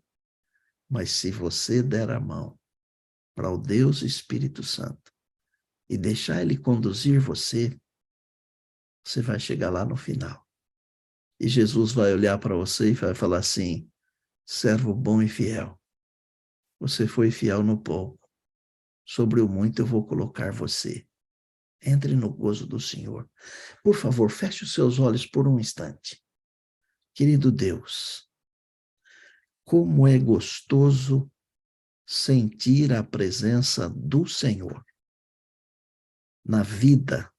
Mas se você der a mão para o Deus Espírito Santo e deixar Ele conduzir você, você vai chegar lá no final. E Jesus vai olhar para você e vai falar assim, servo bom e fiel, você foi fiel no pouco, sobre o muito eu vou colocar você. Entre no gozo do Senhor. Por favor, feche os seus olhos por um instante. Querido Deus, como é gostoso sentir a presença do Senhor na vida,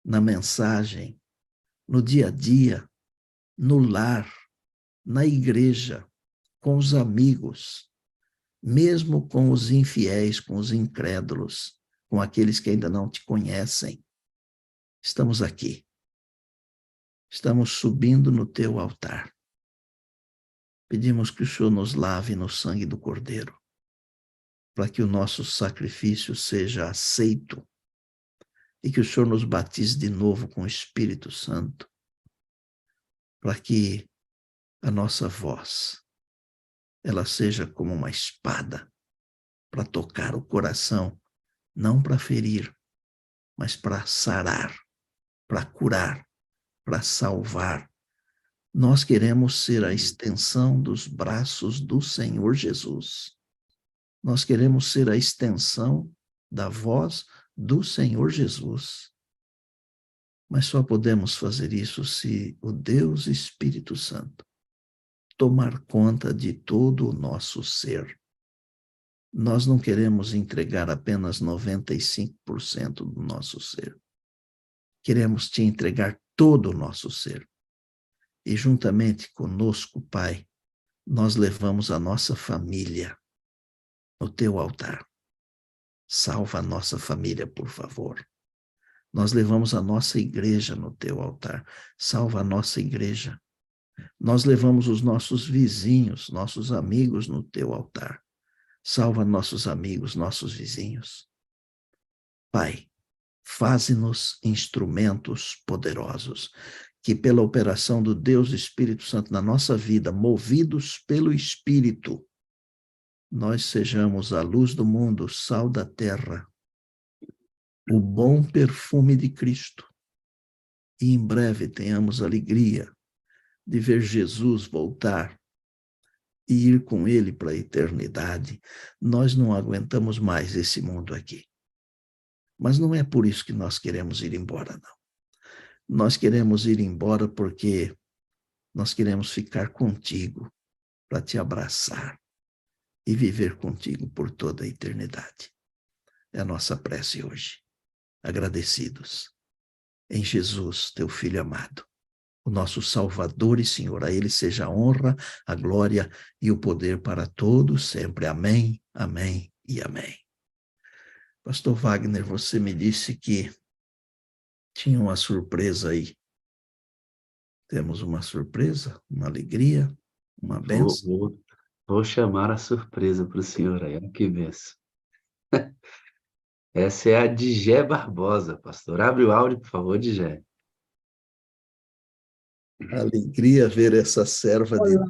na mensagem, no dia a dia, no lar, na igreja, com os amigos, mesmo com os infiéis, com os incrédulos, com aqueles que ainda não te conhecem. Estamos aqui. Estamos subindo no teu altar. Pedimos que o Senhor nos lave no sangue do Cordeiro, para que o nosso sacrifício seja aceito e que o Senhor nos batize de novo com o Espírito Santo, para que a nossa voz ela seja como uma espada para tocar o coração, não para ferir, mas para sarar, para curar, para salvar. Nós queremos ser a extensão dos braços do Senhor Jesus. Nós queremos ser a extensão da voz do Senhor Jesus. Mas só podemos fazer isso se o Deus Espírito Santo tomar conta de todo o nosso ser. Nós não queremos entregar apenas 95% do nosso ser. Queremos te entregar todo o nosso ser. E juntamente conosco, Pai, nós levamos a nossa família no teu altar. Salva a nossa família, por favor. Nós levamos a nossa igreja no teu altar. Salva a nossa igreja. Nós levamos os nossos vizinhos, nossos amigos no teu altar. Salva nossos amigos, nossos vizinhos. Pai, faze-nos instrumentos poderosos, que pela operação do Deus Espírito Santo na nossa vida, movidos pelo Espírito, nós sejamos a luz do mundo, o sal da terra, o bom perfume de Cristo. E em breve tenhamos alegria de ver Jesus voltar e ir com ele para a eternidade. Nós não aguentamos mais esse mundo aqui. Mas não é por isso que nós queremos ir embora, não. Nós queremos ir embora porque nós queremos ficar contigo, para te abraçar e viver contigo por toda a eternidade. É a nossa prece hoje. Agradecidos em Jesus, teu Filho amado, o nosso Salvador e Senhor. A ele seja a honra, a glória e o poder para todos sempre. Amém, amém e amém. Pastor Wagner, você me disse que tinha uma surpresa aí. Temos uma surpresa, uma alegria, uma bênção.
Vou chamar a surpresa para o senhor aí, olha que bênção. Essa é a Digé Barbosa, pastor. Abre o áudio, por favor, Digé.
Alegria ver essa serva de Deus.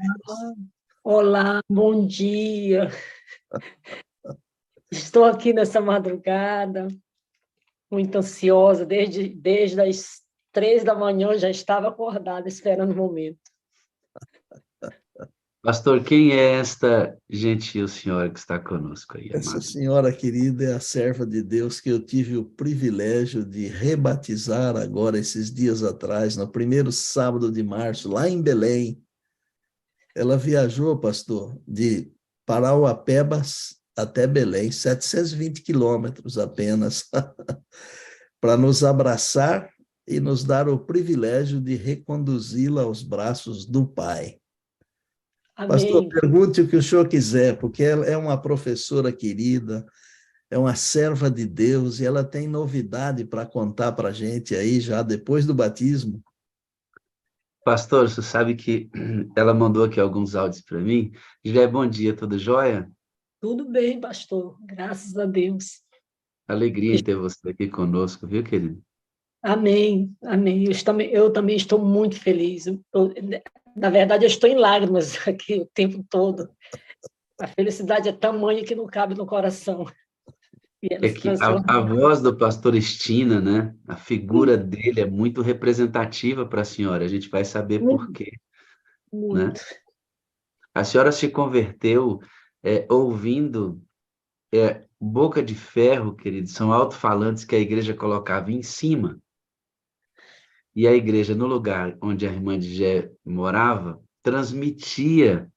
Olá, bom dia. Estou aqui nessa madrugada, muito ansiosa, desde as 3 da manhã, já estava acordada, esperando o momento.
Pastor, quem é esta gentil senhora que está conosco aí,
Essa
amado?
senhora querida é a serva de Deus que eu tive o privilégio de rebatizar agora, esses dias atrás, no primeiro sábado de março, lá em Belém. Ela viajou, pastor, de Parauapebas até Belém, 720 quilômetros apenas, para nos abraçar e nos dar o privilégio de reconduzi-la aos braços do Pai. Pastor,
Amém.
pergunte o que o senhor quiser, porque ela é uma professora querida, é uma serva de Deus, e ela tem novidade para contar para a gente aí, já depois do batismo.
Pastor, você sabe que ela mandou aqui alguns áudios para mim. Digé, bom dia, tudo jóia?
Tudo bem, pastor, graças a Deus.
Alegria em ter você aqui conosco, viu, querido?
Amém, amém. Eu também estou muito feliz. Na verdade, eu estou em lágrimas aqui o tempo todo. A felicidade é tamanha que não cabe no coração. E ela
É
se
que
transforma
a voz do pastor Estina, né? A figura dele é muito representativa para a senhora. A gente vai saber por quê, né?
muito.
A senhora se converteu ouvindo boca de ferro, querido. São alto-falantes que a igreja colocava em cima. E a igreja, no lugar onde a irmã de Gé morava, transmitia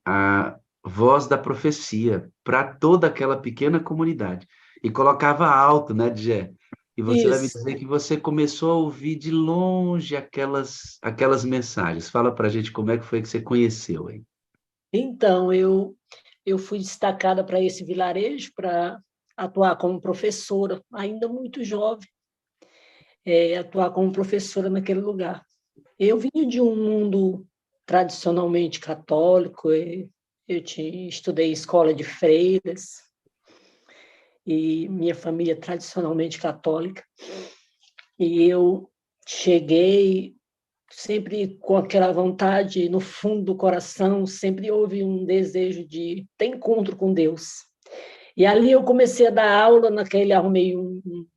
a voz da profecia para toda aquela pequena comunidade. E colocava alto, né, Gé? E você vai me
Isso.
dizer que você começou a ouvir de longe aquelas mensagens. Fala para a gente como é que foi que você conheceu, hein?
Então, eu fui destacada para esse vilarejo para atuar como professora, ainda muito jovem, atuar como professora naquele lugar. Eu vinha de um mundo tradicionalmente católico, estudei em escola de freiras, e minha família é tradicionalmente católica, e eu cheguei sempre com aquela vontade no fundo do coração, sempre houve um desejo de ter encontro com Deus. E ali eu comecei a dar aula, arrumei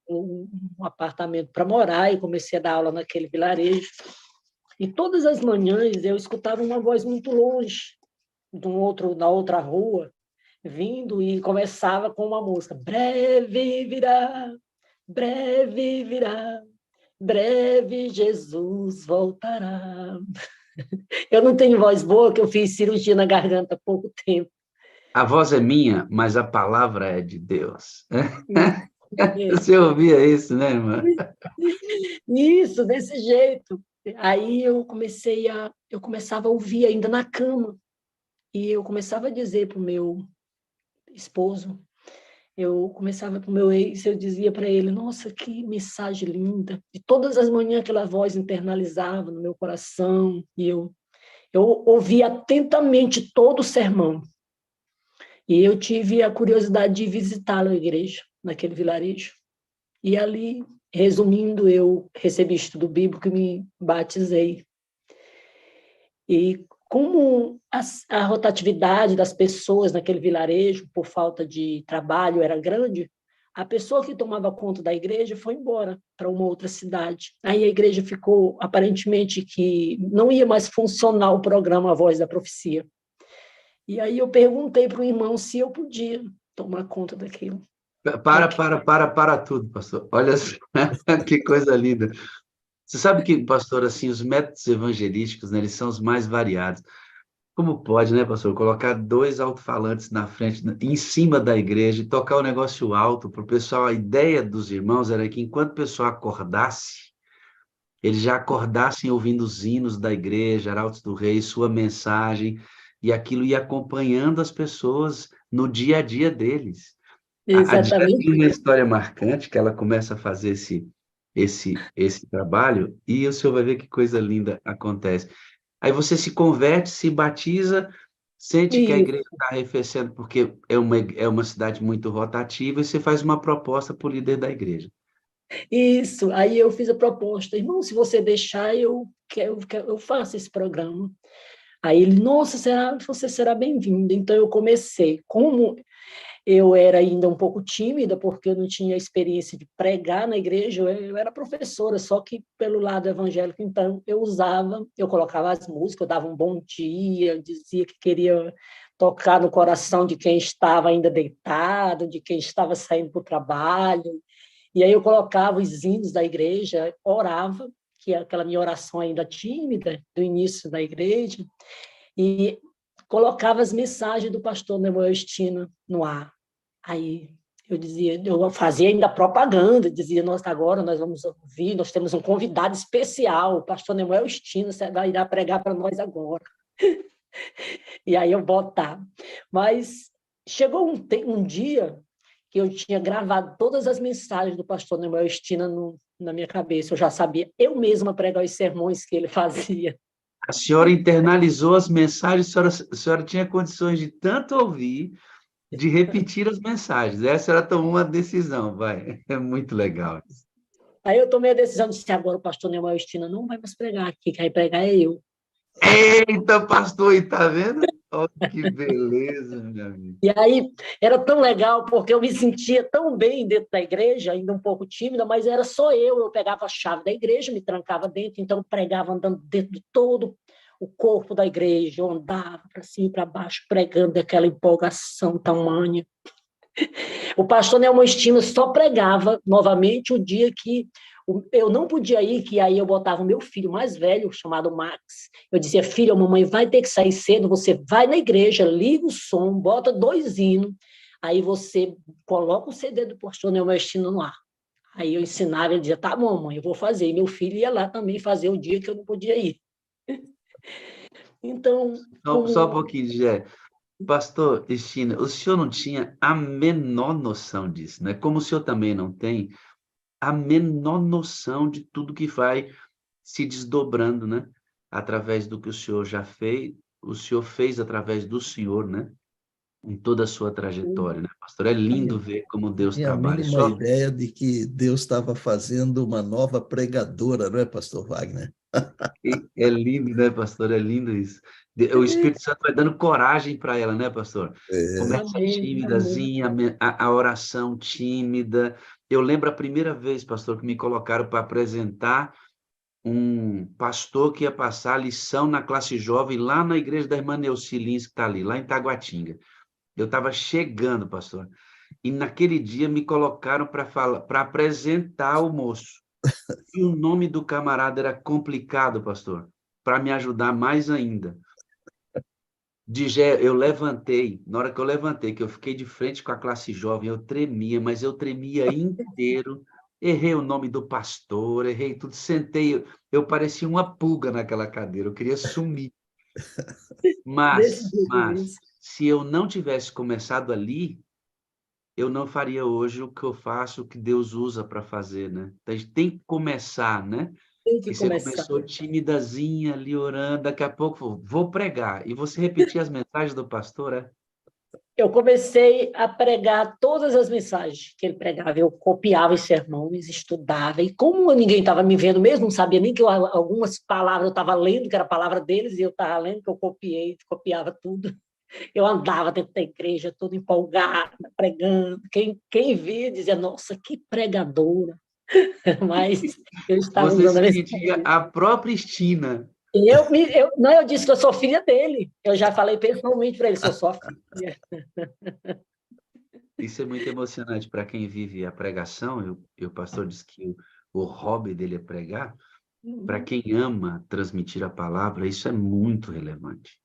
um apartamento para morar e comecei a dar aula naquele vilarejo. E todas as manhãs eu escutava uma voz muito longe, na outra rua, vindo e começava com uma música: breve virá, breve Jesus voltará. Eu não tenho voz boa, que eu fiz cirurgia na garganta há pouco tempo.
A voz é minha, mas a palavra é de Deus.
É.
Você ouvia isso, né, irmã?
Isso, desse jeito. Aí eu começava a ouvir ainda na cama, e eu começava a dizer para o meu esposo, eu começava para o meu ex, eu dizia para ele: nossa, que mensagem linda. E todas as manhãs aquela voz internalizava no meu coração, e eu ouvia atentamente todo o sermão. E eu tive a curiosidade de visitá-lo, a igreja, naquele vilarejo. E ali, resumindo, eu recebi estudo bíblico e me batizei. E como a rotatividade das pessoas naquele vilarejo, por falta de trabalho, era grande, a pessoa que tomava conta da igreja foi embora para uma outra cidade. Aí a igreja ficou, aparentemente, que não ia mais funcionar o programa A Voz da Profecia. E aí eu perguntei para o irmão se eu podia tomar conta daquilo.
Para tudo, pastor. Olha só, que coisa linda. Você sabe que, pastor, assim, os métodos evangelísticos, né, eles são os mais variados. Como pode, né, pastor, colocar 2 alto-falantes na frente, em cima da igreja, e tocar o negócio alto para o pessoal? A ideia dos irmãos era que, enquanto o pessoal acordasse, eles já acordassem ouvindo os hinos da igreja, Arautos do Rei, sua mensagem, e aquilo ia acompanhando as pessoas no dia a dia deles. A Diana tem
Exatamente.
uma história marcante, que ela começa a fazer esse trabalho, e o senhor vai ver que coisa linda acontece. Aí você se converte, se batiza, sente que a
E
igreja está arrefecendo, porque é uma cidade muito rotativa, e você faz uma proposta para o líder da igreja.
isso, aí eu fiz a proposta: irmão, se você deixar, eu faço esse programa. Aí ele: nossa, você será bem-vindo. Então eu comecei. Como eu era ainda um pouco tímida, porque eu não tinha experiência de pregar na igreja, eu era professora, só que pelo lado evangélico, então eu colocava as músicas, eu dava um bom dia, eu dizia que queria tocar no coração de quem estava ainda deitado, de quem estava saindo para o trabalho. E aí eu colocava os hinos da igreja, orava, que é aquela minha oração ainda tímida, do início da igreja, e colocava as mensagens do pastor Nemoel Estina no ar. Aí eu fazia ainda propaganda, dizia: nossa, agora nós vamos ouvir, nós temos um convidado especial, o pastor Nemoel Estina irá pregar para nós agora. E aí eu botava. Mas chegou um dia que eu tinha gravado todas as mensagens do pastor Nemoel Estina na minha cabeça. Eu já sabia eu mesma pregar os sermões que ele fazia.
A senhora internalizou as mensagens, a senhora tinha condições de tanto ouvir, de repetir as mensagens. Essa era tomou uma decisão, vai. É muito legal.
Aí eu tomei a decisão de dizer: agora o pastor Nemoel Estina não vai mais pregar aqui, quem vai pregar é eu.
Eita, pastor, e tá vendo? Olha que beleza, meu amigo.
E aí era tão legal, porque eu me sentia tão bem dentro da igreja, ainda um pouco tímida, mas era só eu pegava a chave da igreja, me trancava dentro, então eu pregava andando dentro de todo o corpo da igreja, eu andava para cima e para baixo, pregando, aquela empolgação tamanha. O pastor Nelmo Estima só pregava novamente o dia que eu não podia ir, que aí eu botava o meu filho mais velho, chamado Max. Eu dizia: filho, a mamãe vai ter que sair cedo, você vai na igreja, liga o som, bota 2 hinos, aí você coloca o CD do pastor Nelmo Estima no ar. Aí eu ensinava, ele dizia: tá bom, mãe, eu vou fazer. E meu filho ia lá também fazer o dia que eu não podia ir. Então,
Só um
como
pouquinho, Gé. Pastor Cristina, o senhor não tinha a menor noção disso, né? Como o senhor também não tem a menor noção de tudo que vai se desdobrando, né? Através do que o senhor já fez, o senhor fez através do senhor, né? Em toda a sua trajetória, né, pastor? É lindo ver como
Não
Deus
tinha a
trabalha.
mínima
Só
ideia de que Deus estava fazendo uma nova pregadora, não é, pastor Wagner?
É lindo, né, pastor? É lindo isso. O Espírito Santo vai dando coragem para ela, né, pastor?
É,
Começa
Amém, amém.
timidazinha, a oração tímida. Eu lembro a primeira vez, pastor, que me colocaram para apresentar um pastor que ia passar lição na classe jovem lá na igreja da irmã Neucilins, que está ali, lá em Taguatinga. Eu estava chegando, pastor, e naquele dia me colocaram para apresentar o moço. E o nome do camarada era complicado, pastor, para me ajudar mais ainda. Eu levantei, na hora que eu levantei, que eu fiquei de frente com a classe jovem, eu tremia, mas eu tremia inteiro. Errei o nome do pastor, errei tudo, sentei, eu parecia uma pulga naquela cadeira, eu queria sumir.
Desse
Mas,
jeito
mas,
mesmo.
se eu não tivesse começado ali, eu não faria hoje o que eu faço, o que Deus usa para fazer, né? Então, a gente tem que começar, né?
Tem que
E você
começar.
começou timidazinha ali orando, daqui a pouco vou pregar. E você repetia as mensagens do pastor, é?
Eu comecei a pregar todas as mensagens que ele pregava. Eu copiava os sermões, estudava. E como ninguém estava me vendo mesmo, não sabia nem que algumas palavras eu estava lendo, que era a palavra deles, e eu estava lendo, que eu copiei, copiava tudo. Eu andava dentro da igreja, toda empolgada, pregando. Quem via dizia, nossa, que pregadora. Mas eu estava
Você
usando a
sentia
mensagem.
a própria Estina.
Não, eu disse que eu sou filha dele. Eu já falei pessoalmente para ele, sou sua filha.
Isso é muito emocionante para quem vive a pregação. O pastor disse que o hobby dele é pregar. Para quem ama transmitir a palavra, isso é muito relevante.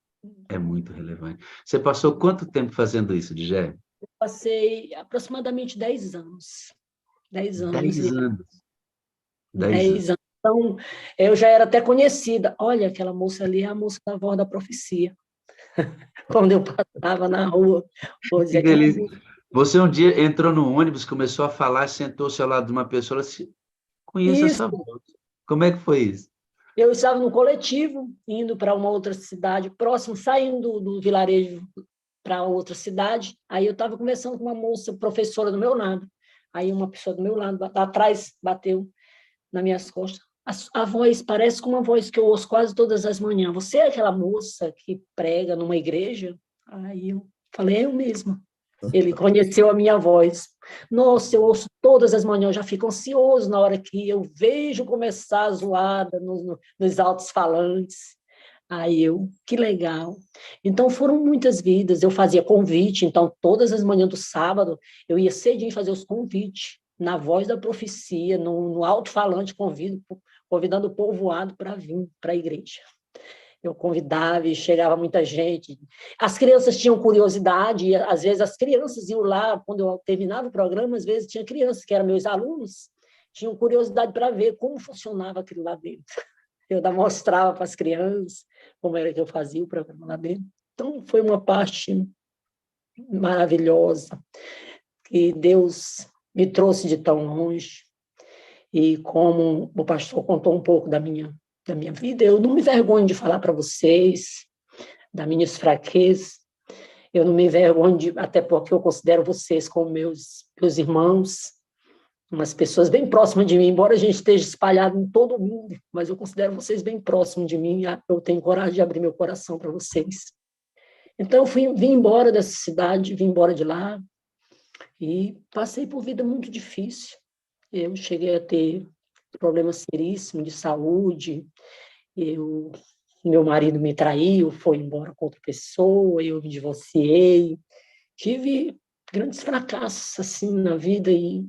É muito relevante. Você passou quanto tempo fazendo isso, Digé?
Passei aproximadamente 10 anos. 10 anos.
10 anos. 10 anos.
10 anos. Então, eu já era até conhecida. Olha, aquela moça ali é a moça da voz da profecia. Quando eu passava na rua, vou dizer
Que
aquela
delícia.
moça.
Você um dia entrou no ônibus, começou a falar, sentou-se ao lado de uma pessoa, ela disse, conheço essa
Isso,
voz. Como é que foi isso?
eu estava no coletivo, indo para uma outra cidade próxima, saindo do vilarejo para outra cidade. Aí eu estava conversando com uma moça, professora do meu lado. Aí uma pessoa do meu lado, atrás, bateu nas minhas costas. A voz parece com uma voz que eu ouço quase todas as manhãs. Você é aquela moça que prega numa igreja? Aí eu falei, é eu mesma. Ele conheceu a minha voz. Nossa, eu ouço todas as manhãs, eu já fico ansioso na hora que eu vejo começar a zoada nos altos-falantes. Aí eu, que legal. Então foram muitas vidas, eu fazia convite, então todas as manhãs do sábado eu ia cedinho fazer os convites, na voz da profecia, no alto-falante, convidando o povoado para vir para a igreja. Eu convidava e chegava muita gente. As crianças tinham curiosidade, e às vezes as crianças iam lá, quando eu terminava o programa, às vezes tinha crianças que eram meus alunos, tinham curiosidade para ver como funcionava aquilo lá dentro. Eu mostrava para as crianças como era que eu fazia o programa lá dentro. Então, foi uma parte maravilhosa que Deus me trouxe de tão longe. E como o pastor contou um pouco da minha vida, eu não me vergonho de falar para vocês das minhas fraquezas. Eu não me envergonho, até porque eu considero vocês como meus irmãos, umas pessoas bem próximas de mim, embora a gente esteja espalhado em todo o mundo, mas eu considero vocês bem próximos de mim, eu tenho coragem de abrir meu coração para vocês. Então, vim embora dessa cidade, vim embora de lá, e passei por vida muito difícil. Eu cheguei a ter problemas seríssimos de saúde, meu marido me traiu, foi embora com outra pessoa, eu me divorciei, tive grandes fracassos assim na vida e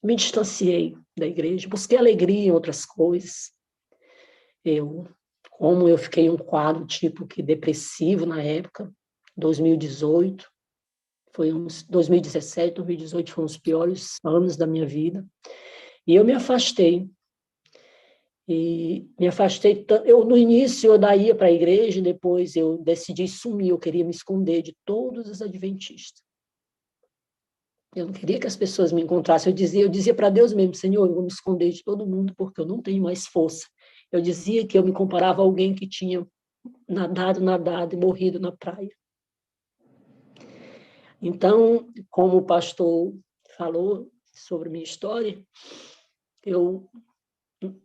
me distanciei da igreja, busquei alegria em outras coisas. Como eu fiquei um quadro tipo que depressivo na época, 2018, 2017, 2018 foram os piores anos da minha vida, e eu me afastei. No início eu ia para a igreja, depois eu decidi sumir, eu queria me esconder de todos os adventistas. Eu não queria que as pessoas me encontrassem. Eu dizia para Deus mesmo, Senhor, eu vou me esconder de todo mundo porque eu não tenho mais força. Eu dizia que eu me comparava a alguém que tinha nadado e morrido na praia. Então, como o pastor falou sobre minha história, eu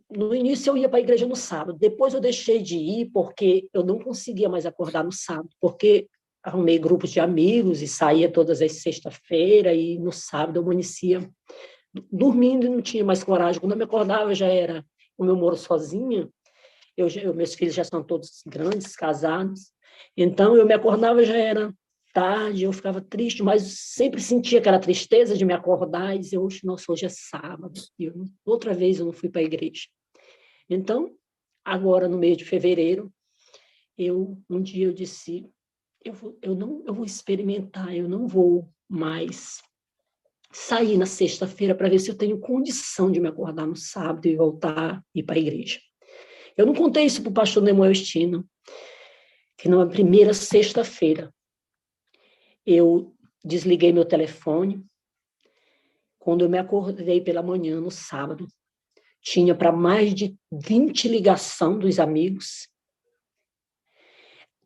No início eu ia para a igreja no sábado, depois eu deixei de ir porque eu não conseguia mais acordar no sábado, porque arrumei grupos de amigos e saía todas as sexta-feira e no sábado eu amanhecia dormindo e não tinha mais coragem. Quando eu me acordava já era, como eu moro sozinha, meus filhos já são todos grandes, casados, então eu me acordava já era tarde, eu ficava triste, mas sempre sentia aquela tristeza de me acordar e dizer, nossa, hoje é sábado, e outra vez eu não fui para a igreja. Então, agora, no mês de fevereiro, um dia eu disse, eu vou experimentar, eu não vou mais sair na sexta-feira para ver se eu tenho condição de me acordar no sábado e voltar a ir para a igreja. Eu não contei isso para o pastor Nemoel Estino, que na primeira sexta-feira eu desliguei meu telefone. Quando eu me acordei pela manhã, no sábado, tinha para mais de 20 ligações dos amigos.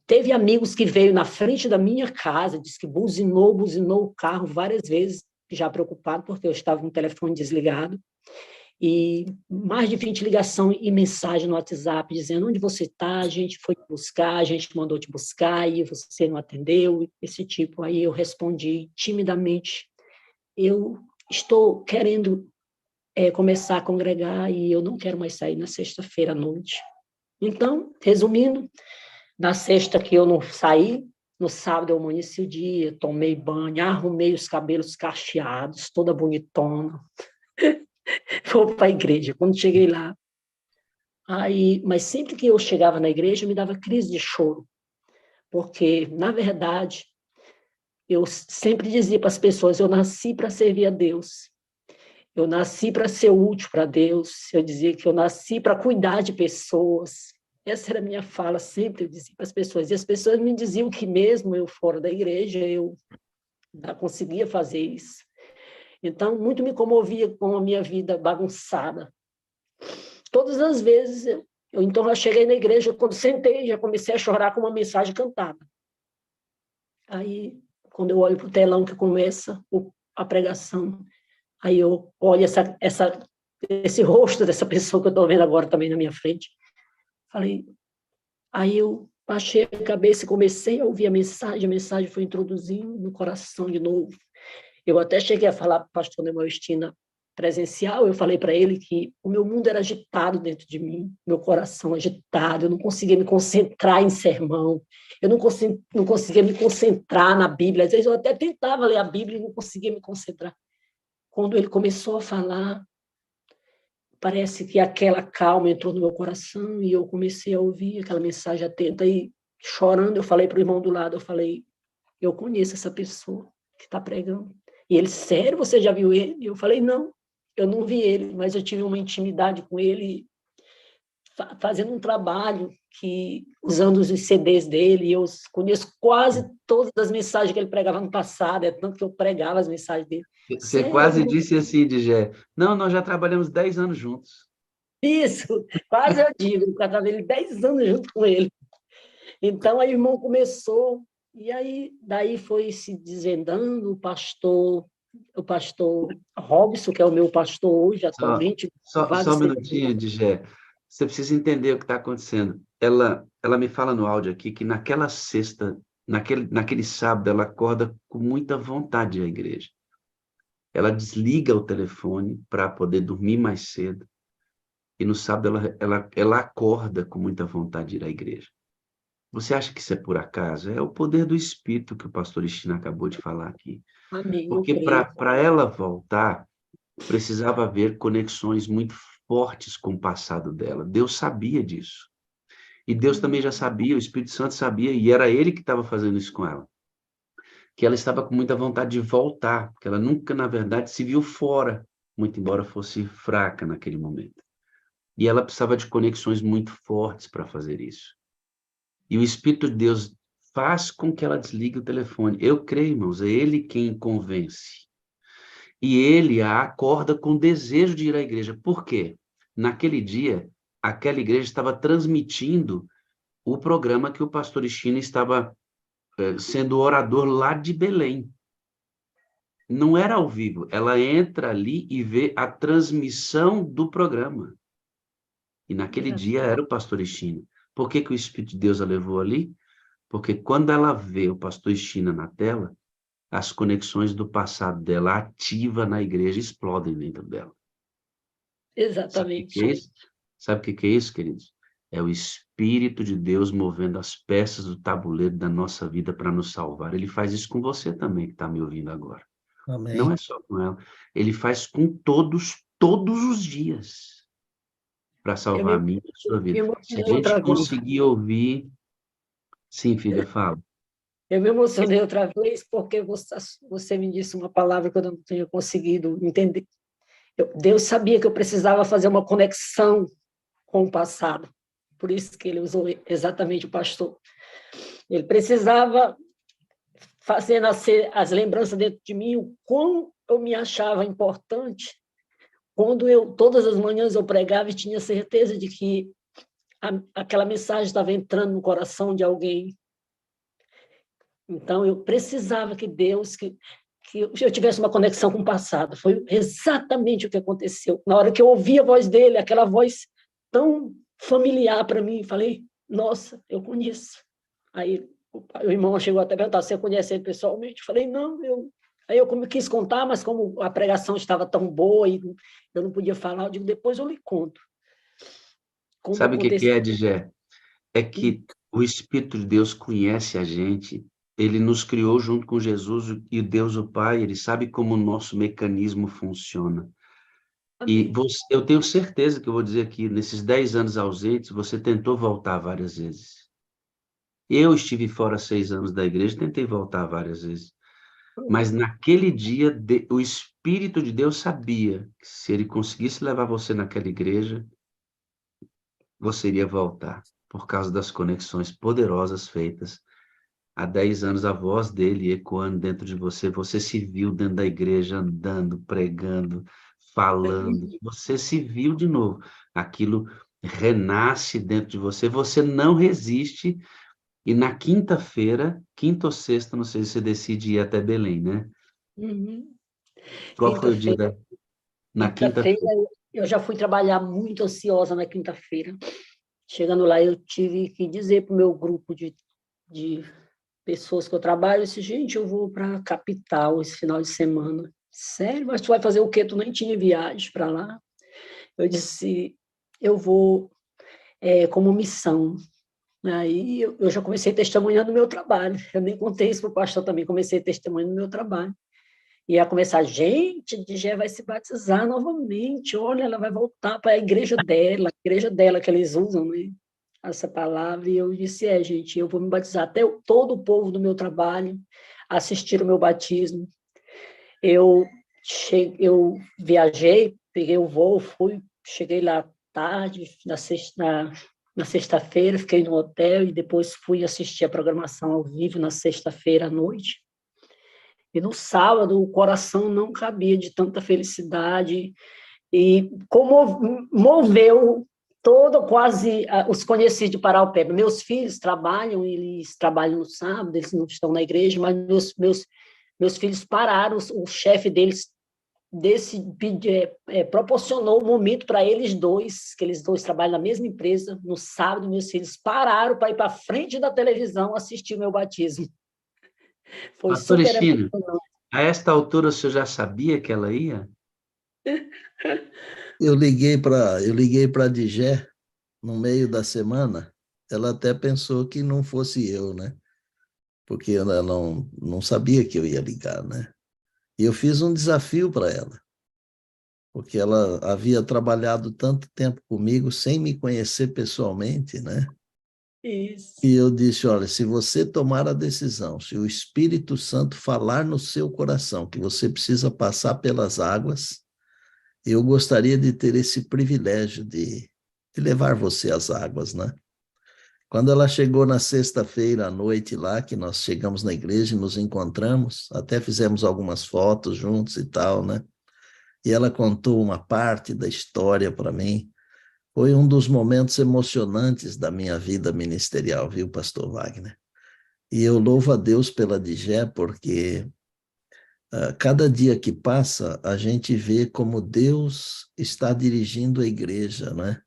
Teve amigos que veio na frente da minha casa, disse que buzinou o carro várias vezes, já preocupado porque eu estava com o telefone desligado. E mais de 20 ligações e mensagem no WhatsApp dizendo onde você está, a gente foi te buscar, a gente mandou te buscar e você não atendeu, esse tipo. Aí eu respondi timidamente, eu estou querendo começar a congregar e eu não quero mais sair na sexta-feira à noite. Então, resumindo, na sexta que eu não saí, no sábado eu amanheci o dia, tomei banho, arrumei os cabelos cacheados, toda bonitona, vou para a igreja. Quando cheguei lá, mas sempre que eu chegava na igreja, me dava crise de choro, porque, na verdade, eu sempre dizia para as pessoas, eu nasci para servir a Deus, eu nasci para ser útil para Deus, eu dizia que eu nasci para cuidar de pessoas. Essa era a minha fala, sempre eu dizia para as pessoas, e as pessoas me diziam que mesmo eu fora da igreja, eu não conseguia fazer isso. Então, muito me comovia com a minha vida bagunçada. Todas as vezes, então eu cheguei na igreja, quando sentei, já comecei a chorar com uma mensagem cantada. Aí, quando eu olho para o telão que começa a pregação, aí eu olho esse rosto dessa pessoa que eu estou vendo agora também na minha frente. Aí eu baixei a cabeça e comecei a ouvir a mensagem foi introduzindo no coração de novo. Eu até cheguei a falar para o pastor Nemoel Estino presencial, eu falei para ele que o meu mundo era agitado dentro de mim, meu coração agitado, eu não conseguia me concentrar em sermão, eu não conseguia me concentrar na Bíblia, às vezes eu até tentava ler a Bíblia e não conseguia me concentrar. Quando ele começou a falar, parece que aquela calma entrou no meu coração e eu comecei a ouvir aquela mensagem atenta e chorando, eu falei para o irmão do lado, eu conheço essa pessoa que está pregando. E ele, sério, você já viu ele? Eu falei, não, eu não vi ele, mas eu tive uma intimidade com ele, fazendo um trabalho usando os CDs dele, eu conheço quase todas as mensagens que ele pregava no passado, é tanto que eu pregava as mensagens dele.
Você
sério?
quase disse assim, Digé, não, nós já trabalhamos 10 anos juntos.
Isso, quase eu digo, eu trabalhei 10 anos junto com ele. Então, aí o irmão começou, e aí daí foi se desvendando, o pastor Robson, que é o meu pastor hoje, atualmente.
Só um minutinho, Digé. Você precisa entender o que está acontecendo. Ela me fala no áudio aqui que naquela sexta, naquele sábado, ela acorda com muita vontade à igreja. Ela desliga o telefone para poder dormir mais cedo. E no sábado ela acorda com muita vontade de ir à igreja. Você acha que isso é por acaso? É o poder do Espírito que o pastor Estino acabou de falar aqui.
Amém,
porque para ela voltar, precisava haver conexões muito fortes com o passado dela. Deus sabia disso. E Deus também já sabia, o Espírito Santo sabia, e era ele que estava fazendo isso com ela. Que ela estava com muita vontade de voltar, porque ela nunca, na verdade, se viu fora, muito embora fosse fraca naquele momento. E ela precisava de conexões muito fortes para fazer isso. E o Espírito de Deus faz com que ela desligue o telefone. Eu creio, irmãos, é ele quem convence. E ele a acorda com desejo de ir à igreja. Por quê? Naquele dia, aquela igreja estava transmitindo o programa que o pastor Estino estava sendo orador lá de Belém. Não era ao vivo. Ela entra ali e vê a transmissão do programa. E naquele dia era o pastor Estina. Por que que o Espírito de Deus a levou ali? Porque quando ela vê o pastor Estina na tela, as conexões do passado dela ativa na igreja explodem dentro dela. Sabe o que que
Exatamente.
é isso? Sabe o que que é isso, queridos? É o Espírito de Deus movendo as peças do tabuleiro da nossa vida para nos salvar. Ele faz isso com você também, que está me ouvindo agora. Não
Amém.
é só com ela. Ele faz com todos, todos os dias, para
Eu
salvar a
me,
minha e a sua
me
vida. Se a
emocionei
gente
outra vez.
conseguir ouvir... Sim, filha, fala.
Eu me emocionei outra vez porque você me disse uma palavra que eu não tinha conseguido entender. Deus sabia que eu precisava fazer uma conexão com o passado. Por isso que ele usou exatamente o pastor. Ele precisava fazer nascer as lembranças dentro de mim, o quão eu me achava importante, quando todas as manhãs eu pregava e tinha certeza de que aquela mensagem estava entrando no coração de alguém. Então, eu precisava que Deus, que eu tivesse uma conexão com o passado. Foi exatamente o que aconteceu. Na hora que eu ouvi a voz dele, aquela voz tão familiar para mim, falei, nossa, eu conheço. Aí o irmão chegou até a perguntar, você conhece ele pessoalmente? Eu falei, não, Aí eu quis contar, mas como a pregação estava tão boa e eu não podia falar, eu digo, depois eu lhe conto. Como
Sabe o que que
aconteceu.
é, Digé? É que o Espírito de Deus conhece a gente, ele nos criou junto com Jesus e Deus o Pai, ele sabe como o nosso mecanismo funciona. E
Amém.
eu tenho certeza que eu vou dizer que nesses 10 anos ausentes, você tentou voltar várias vezes. Eu estive fora 6 anos da igreja, tentei voltar várias vezes. Mas naquele dia, o Espírito de Deus sabia que se ele conseguisse levar você naquela igreja, você iria voltar, por causa das conexões poderosas feitas. Há 10 anos, a voz dele ecoando dentro de você, você se viu dentro da igreja, andando, pregando, falando, você se viu de novo. Aquilo renasce dentro de você, você não resiste. E na quinta-feira, quinta ou sexta, não sei se você decide ir até Belém, né?
Uhum.
Qual foi o dia
Quinta-feira,
na
quinta-feira,
quinta-feira?
eu já fui trabalhar muito ansiosa na quinta-feira. Chegando lá, eu tive que dizer para o meu grupo de pessoas que eu trabalho, eu disse, gente, eu vou para a capital esse final de semana. Sério? Mas tu vai fazer o quê? Tu nem tinha viagem para lá. Eu disse, eu vou como missão. Aí eu já comecei testemunhando o meu trabalho. Eu nem contei isso para o pastor também, comecei testemunhando o meu trabalho. E ia começar, gente, Digé vai se batizar novamente, olha, ela vai voltar para a igreja dela que eles usam, né? Essa palavra, e eu disse, gente, eu vou me batizar, até todo o povo do meu trabalho assistir o meu batismo. Eu viajei, peguei o voo, cheguei lá tarde, na sexta-feira, fiquei no hotel e depois fui assistir a programação ao vivo na sexta-feira à noite. E no sábado o coração não cabia de tanta felicidade e como moveu todo quase os conhecidos de Paraupeba. Meus filhos trabalham, eles trabalham no sábado, eles não estão na igreja, mas meus filhos pararam, o chefe deles proporcionou um momento para eles dois, que eles dois trabalham na mesma empresa, no sábado, meus filhos pararam para ir para frente da televisão assistir o meu batismo. Foi
Pastor
super
Estino,
emocionante.
a esta altura o senhor já sabia que ela ia?
Eu liguei para a Digé no meio da semana. Ela até pensou que não fosse eu, né? Porque ela não sabia que eu ia ligar, né? E eu fiz um desafio para ela, porque ela havia trabalhado tanto tempo comigo sem me conhecer pessoalmente, né?
Isso.
E eu disse, olha, se você tomar a decisão, se o Espírito Santo falar no seu coração que você precisa passar pelas águas, eu gostaria de ter esse privilégio de levar você às águas, né? Quando ela chegou na sexta-feira à noite lá, que nós chegamos na igreja e nos encontramos, até fizemos algumas fotos juntos e tal, né? E ela contou uma parte da história para mim. Foi um dos momentos emocionantes da minha vida ministerial, viu, pastor Wagner? E eu louvo a Deus pela Digé, porque cada dia que passa, a gente vê como Deus está dirigindo a igreja, né?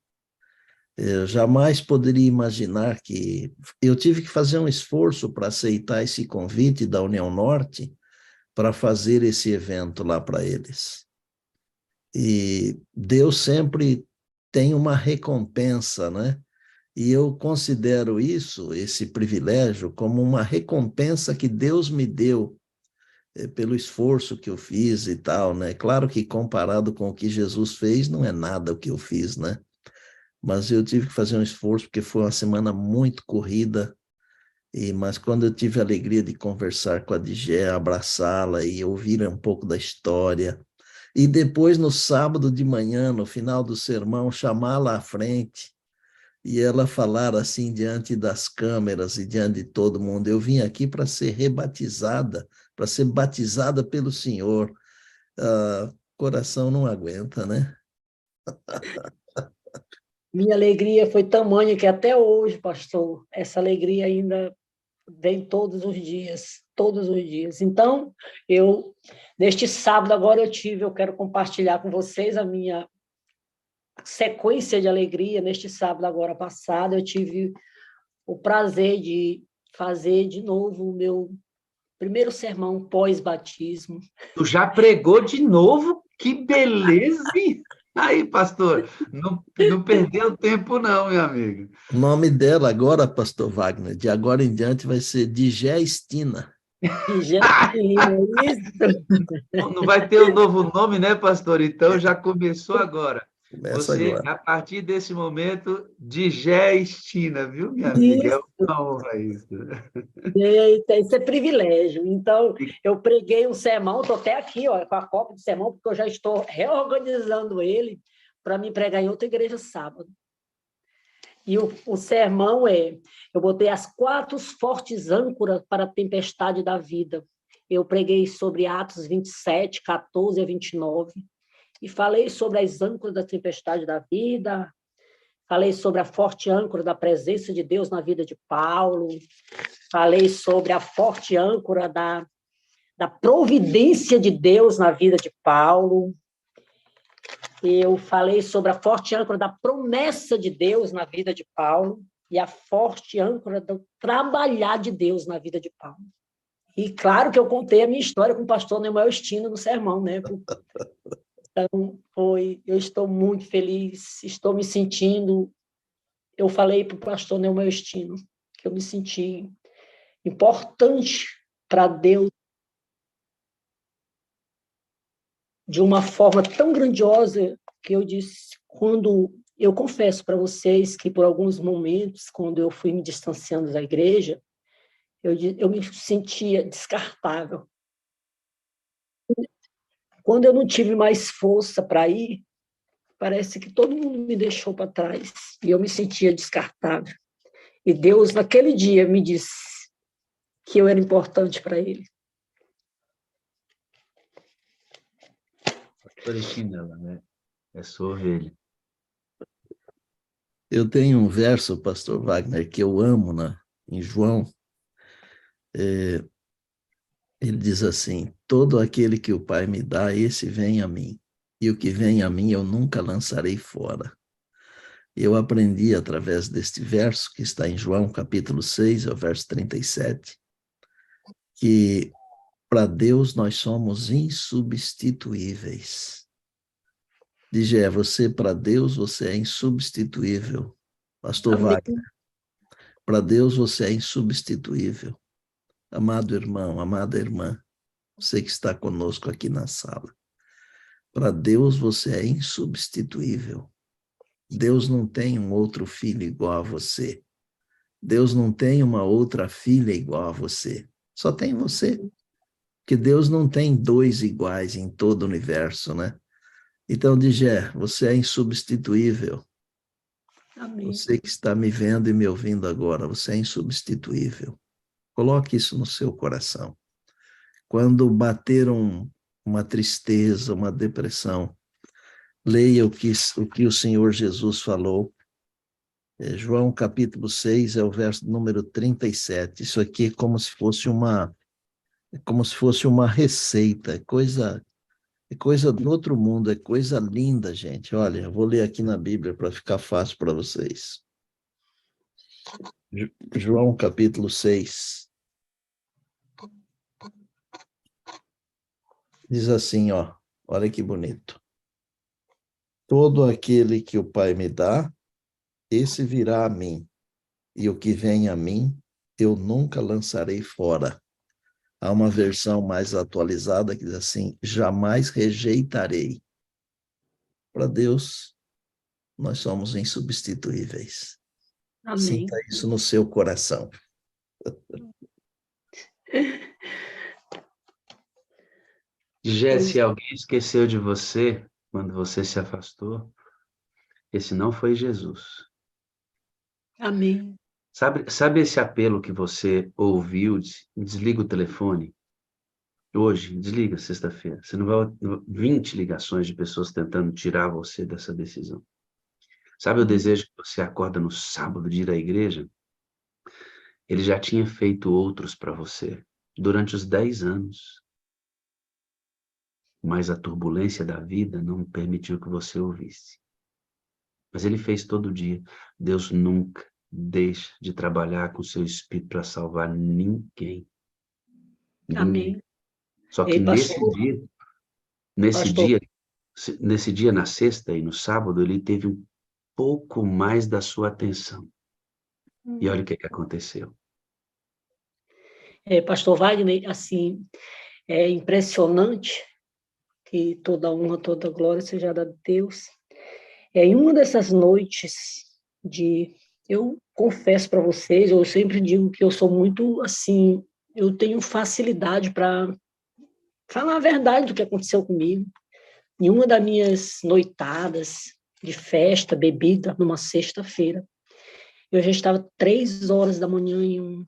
Eu jamais poderia imaginar que eu tive que fazer um esforço para aceitar esse convite da União Norte para fazer esse evento lá para eles. E Deus sempre tem uma recompensa, né? E eu considero isso, esse privilégio, como uma recompensa que Deus me deu pelo esforço que eu fiz e tal, né? Claro que comparado com o que Jesus fez, não é nada o que eu fiz, né? Mas eu tive que fazer um esforço porque foi uma semana muito corrida. Mas quando eu tive a alegria de conversar com a Digé, abraçá-la e ouvir um pouco da história, e depois no sábado de manhã, no final do sermão, chamá-la à frente e ela falar assim diante das câmeras e diante de todo mundo: eu vim aqui para ser rebatizada, para ser batizada pelo Senhor. Coração não aguenta, né?
Minha alegria foi tamanha que até hoje, pastor, essa alegria ainda vem todos os dias, todos os dias. Então, neste sábado agora eu quero compartilhar com vocês a minha sequência de alegria. Neste sábado agora passado, eu tive o prazer de fazer de novo o meu primeiro sermão pós-batismo.
Tu já pregou de novo? Que beleza, hein? Aí, pastor, não perdeu tempo não, meu amigo.
O nome dela agora, pastor Wagner, de agora em diante vai ser Digé Estina.
E já é isso.
Não vai ter um novo nome, né, pastor? Então já começou agora.
Começa
Você,
agora.
a partir desse momento, digestina, viu, minha amiga? É
Isso.
uma honra isso.
Eita, isso é privilégio. Então, eu preguei um sermão, estou até aqui, ó, com a cópia do sermão, porque eu já estou reorganizando ele para me pregar em outra igreja sábado. E o sermão eu botei as 4 fortes âncoras para a tempestade da vida. Eu preguei sobre Atos 27, 14 a 29, e falei sobre as âncoras da tempestade da vida, falei sobre a forte âncora da presença de Deus na vida de Paulo, falei sobre a forte âncora da providência de Deus na vida de Paulo, eu falei sobre a forte âncora da promessa de Deus na vida de Paulo e a forte âncora do trabalhar de Deus na vida de Paulo. E claro que eu contei a minha história com o pastor Neumael Estino no sermão, né? Então, eu estou muito feliz, estou me sentindo... Eu falei para o pastor Neumael Estino que eu me senti importante para Deus de uma forma tão grandiosa que eu disse, quando eu confesso para vocês que por alguns momentos, quando eu fui me distanciando da igreja, eu me sentia descartável. Quando eu não tive mais força para ir, parece que todo mundo me deixou para trás e eu me sentia descartável. E Deus, naquele dia, me disse que eu era importante para Ele.
Pastora Chinela, né? É sua ovelha.
Eu tenho um verso, pastor Wagner, que eu amo, né? Em João. Ele diz assim: todo aquele que o Pai me dá, esse vem a mim. E o que vem a mim eu nunca lançarei fora. Eu aprendi através deste verso, que está em João capítulo 6, é o verso 37, que para Deus nós somos insubstituíveis. Digé, você para Deus você é insubstituível. Pastor
Amém.
Wagner, para Deus você é insubstituível. Amado irmão, amada irmã, você que está conosco aqui na sala. Para Deus você é insubstituível. Deus não tem um outro filho igual a você. Deus não tem uma outra filha igual a você. Só tem você. Porque Deus não tem 2 iguais em todo o universo, né? Então, Digé, você é insubstituível.
Amém.
Você que está me vendo e me ouvindo agora, você é insubstituível. Coloque isso no seu coração. Quando bater uma tristeza, uma depressão, leia o que o Senhor Jesus falou. João capítulo 6 é o verso número 37. Isso aqui é como se fosse uma receita, coisa É coisa do outro mundo, é coisa linda, gente. Olha, eu vou ler aqui na Bíblia para ficar fácil para vocês. João capítulo 6. Diz assim, ó, olha que bonito. Todo aquele que o Pai me dá, esse virá a mim, e o que vem a mim, eu nunca lançarei fora. Há uma versão mais atualizada que diz assim, jamais rejeitarei. Para Deus, nós somos insubstituíveis.
Amém.
Sinta isso no seu coração.
Jé, se alguém esqueceu de você quando você se afastou, esse não foi Jesus.
Amém.
Sabe esse apelo que você ouviu? Desliga o telefone. Hoje, desliga sexta-feira. Você não vai 20 ligações de pessoas tentando tirar você dessa decisão. Sabe o desejo que você acorda no sábado de ir à igreja? Ele já tinha feito outros para você durante os 10 anos. Mas a turbulência da vida não permitiu que você ouvisse. Mas ele fez todo dia. Deus nunca deixa de trabalhar com seu espírito para salvar ninguém. Ninguém.
Amém.
Só que
Ei,
nesse
pastor,
dia, na sexta e no sábado, ele teve um pouco mais da sua atenção. E olha o que aconteceu.
pastor Wagner, assim, é impressionante que toda honra, toda glória seja dada a Deus. Em uma dessas noites eu confesso para vocês, eu sempre digo que eu sou muito, assim, eu tenho facilidade para falar a verdade do que aconteceu comigo. Em uma das minhas noitadas de festa, bebida, numa sexta-feira, eu já estava 3 horas da manhã em um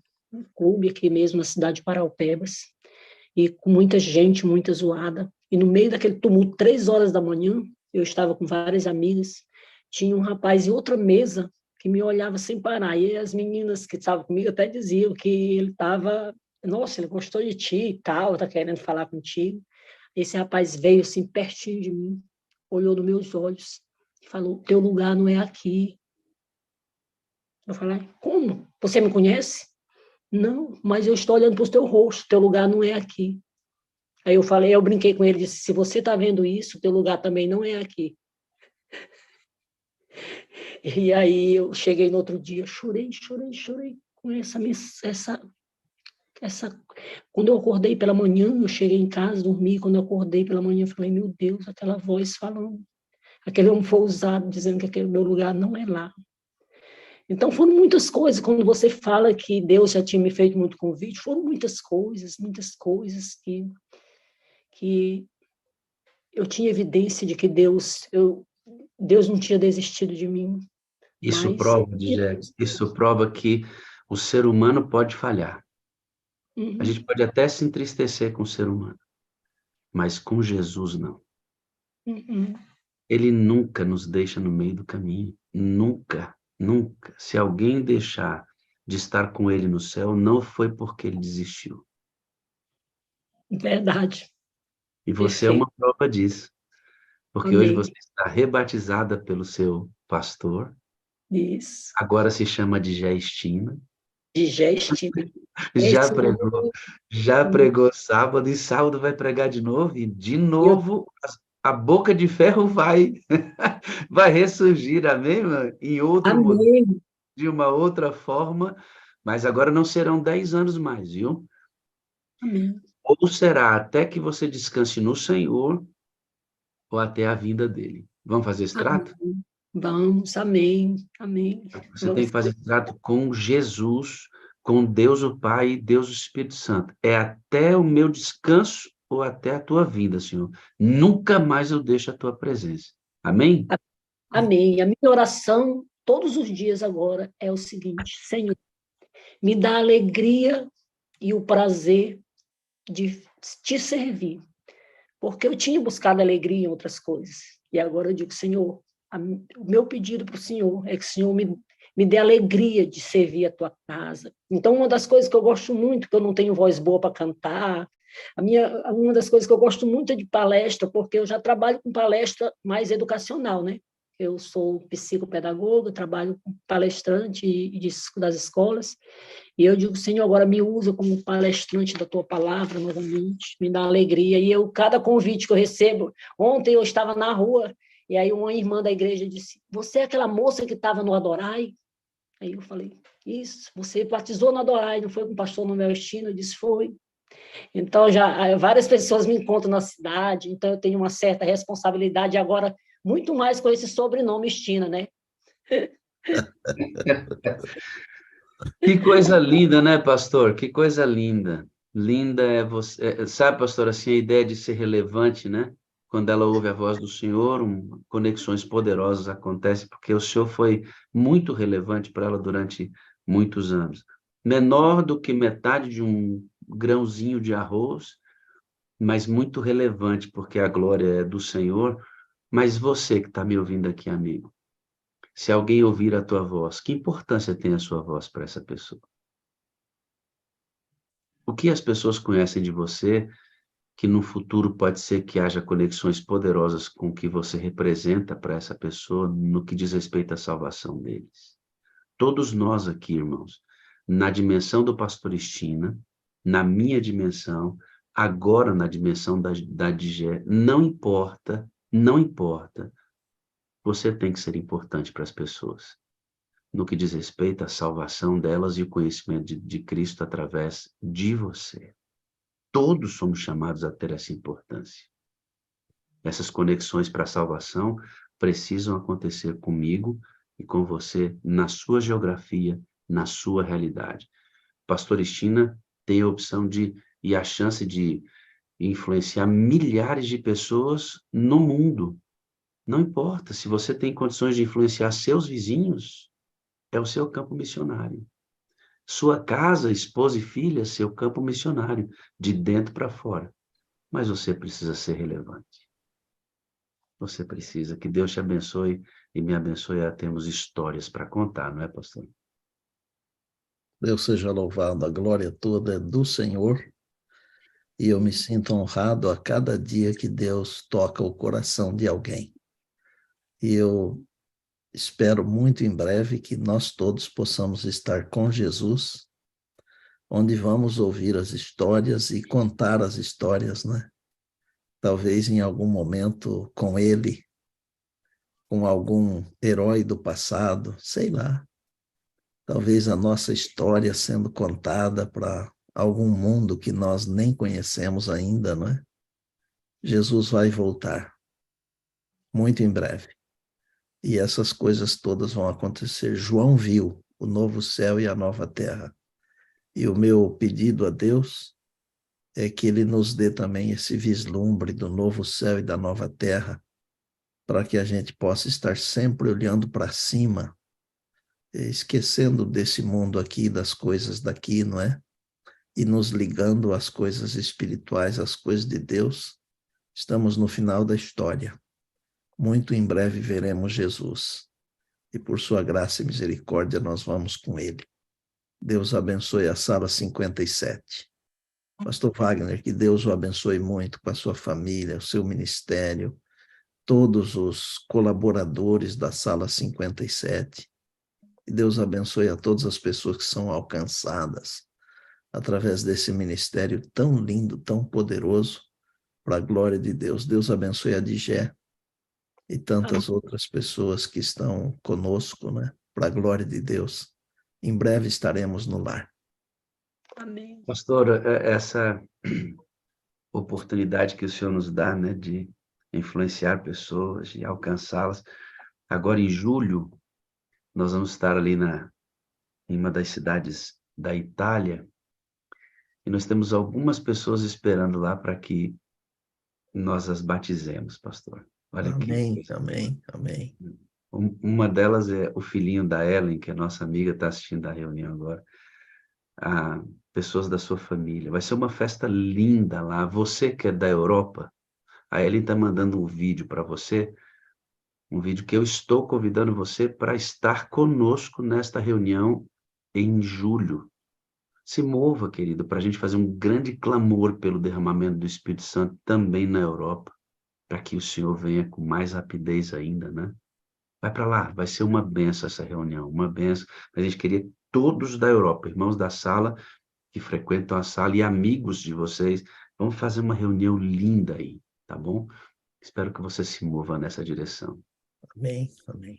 clube aqui mesmo na cidade de Paraupebas, e com muita gente, muita zoada. E no meio daquele tumulto, 3 horas da manhã, eu estava com várias amigas, tinha um rapaz em outra mesa que me olhava sem parar. E as meninas que estavam comigo até diziam que ele estava, nossa, ele gostou de ti e tal, está querendo falar contigo. Esse rapaz veio assim pertinho de mim, olhou nos meus olhos e falou: teu lugar não é aqui. Eu falei: como? Você me conhece? Não, mas eu estou olhando para o teu rosto, teu lugar não é aqui. Aí eu brinquei com ele, disse: se você está vendo isso, teu lugar também não é aqui. E aí eu cheguei no outro dia, chorei com essa. Quando eu acordei pela manhã, eu cheguei em casa, dormi. Quando eu acordei pela manhã, eu falei: meu Deus, aquela voz falando, aquele homem foi ousado, dizendo que aquele meu lugar não é lá. Então foram muitas coisas. Quando você fala que Deus já tinha me feito muito convite, foram muitas coisas que eu tinha evidência de que Deus não tinha desistido de mim,
Isso
mas...
prova, Diegues, isso prova que o ser humano pode falhar. A gente pode até se entristecer com o ser humano, mas com Jesus não. Ele nunca nos deixa no meio do caminho. Nunca, nunca. Se alguém deixar de estar com ele no céu, não foi porque ele desistiu.
Verdade.
E você é
Perfeito.
uma prova disso. Porque hoje
Amém.
você está rebatizada pelo seu pastor.
Isso.
Agora se chama de Gestina.
Digeste.
Já
Esse
pregou, já pregou sábado e sábado vai pregar de novo e de
eu,
novo a boca de ferro vai vai ressurgir, amém, mano? Em outro modelo,
amém.
de uma outra forma, mas agora não serão 10 anos mais, viu?
Amém.
Ou será até que você descanse no Senhor ou até a vinda dele. Vamos fazer esse trato?
Amém. Vamos, amém. Amém.
Você tem
Vamos.
que fazer esse trato com Jesus, com Deus o Pai e Deus o Espírito Santo. É até o meu descanso ou até a tua vinda, Senhor. Nunca mais eu deixo a tua presença. Amém?
Amém. A minha oração todos os dias agora é o seguinte: Senhor, me dá a alegria e o prazer de te servir, porque eu tinha buscado alegria em outras coisas. E agora eu digo: Senhor, o meu pedido para o Senhor é que o Senhor me dê alegria de servir a tua casa. Então, uma das coisas que eu gosto muito, que eu não tenho voz boa para cantar, Uma das coisas que eu gosto muito é de palestra, porque eu já trabalho com palestra mais educacional, né? Eu sou psicopedagoga, trabalho com palestrante das escolas, e eu digo, Senhor, agora me usa como palestrante da tua palavra novamente, me dá alegria. E cada convite que eu recebo, ontem eu estava na rua, e aí uma irmã da igreja disse, você é aquela moça que estava no Adorai? Aí eu falei, isso, você batizou no Adorai, não foi com o pastor Noel Estino? Eu disse, foi. Então, várias pessoas me encontram na cidade, então eu tenho uma certa responsabilidade agora, muito mais com esse sobrenome Estina, né?
Que coisa linda, né, pastor? Que coisa linda. Linda é você. Sabe, pastor, assim, a ideia de ser relevante, né? Quando ela ouve a voz do Senhor, conexões poderosas acontecem, porque o Senhor foi muito relevante para ela durante muitos anos. Menor do que metade de um grãozinho de arroz, mas muito relevante, porque a glória é do Senhor. Mas você que está me ouvindo aqui, amigo, se alguém ouvir a tua voz, que importância tem a sua voz para essa pessoa? O que as pessoas conhecem de você, que no futuro pode ser que haja conexões poderosas com o que você representa para essa pessoa no que diz respeito à salvação deles? Todos nós aqui, irmãos, na dimensão do pastor Estina, na minha dimensão, agora na dimensão da Digé, não importa, não importa, você tem que ser importante para as pessoas, no que diz respeito à salvação delas e o conhecimento de Cristo através de você. Todos somos chamados a ter essa importância. Essas conexões para a salvação precisam acontecer comigo e com você, na sua geografia, na sua realidade. Pastor Estina tem a opção e a chance de influenciar milhares de pessoas no mundo. Não importa, se você tem condições de influenciar seus vizinhos, é o seu campo missionário. Sua casa, esposa e filha, seu campo missionário, de dentro para fora. Mas você precisa ser relevante. Você precisa. Que Deus te abençoe e me abençoe a termos histórias para contar, não é, pastor?
Deus seja louvado, a glória toda é do Senhor. E eu me sinto honrado a cada dia que Deus toca o coração de alguém. E eu espero muito em breve que nós todos possamos estar com Jesus, onde vamos ouvir as histórias e contar as histórias, né? Talvez em algum momento com ele, com algum herói do passado, sei lá. Talvez a nossa história sendo contada para algum mundo que nós nem conhecemos ainda, não é? Jesus vai voltar muito em breve. E essas coisas todas vão acontecer. João viu o novo céu e a nova terra. E o meu pedido a Deus é que ele nos dê também esse vislumbre do novo céu e da nova terra, para que a gente possa estar sempre olhando para cima, esquecendo desse mundo aqui, das coisas daqui, não é? E nos ligando às coisas espirituais, às coisas de Deus. Estamos no final da história. Muito em breve veremos Jesus. E por sua graça e misericórdia nós vamos com ele. Deus abençoe a sala 57. Pastor Wagner, que Deus o abençoe muito com a sua família, o seu ministério, todos os colaboradores da sala 57. E Deus abençoe a todas as pessoas que são alcançadas através desse ministério tão lindo, tão poderoso, para a glória de Deus. Deus abençoe a Digé e tantas outras pessoas que estão conosco, né? Para a glória de Deus. Em breve estaremos no lar.
Amém.
Pastor, essa oportunidade que o Senhor nos dá, né, de influenciar pessoas, de alcançá-las. Agora, em julho, nós vamos estar ali em uma das cidades da Itália, e nós temos algumas pessoas esperando lá para que nós as batizemos, pastor. Olha que
Amém,
coisa.
amém, amém.
Uma delas é o filhinho da Ellen, que é nossa amiga, está assistindo a reunião agora. Pessoas da sua família. Vai ser uma festa linda lá. Você que é da Europa, a Ellen está mandando um vídeo para você, um vídeo que eu estou convidando você para estar conosco nesta reunião em julho. se mova, querido, para a gente fazer um grande clamor pelo derramamento do Espírito Santo também na Europa, para que o Senhor venha com mais rapidez ainda, né? Vai para lá, vai ser uma benção essa reunião, uma benção. A gente queria todos da Europa, irmãos da sala, que frequentam a sala e amigos de vocês. Vamos fazer uma reunião linda aí, tá bom? Espero que você se mova nessa direção.
Amém, amém.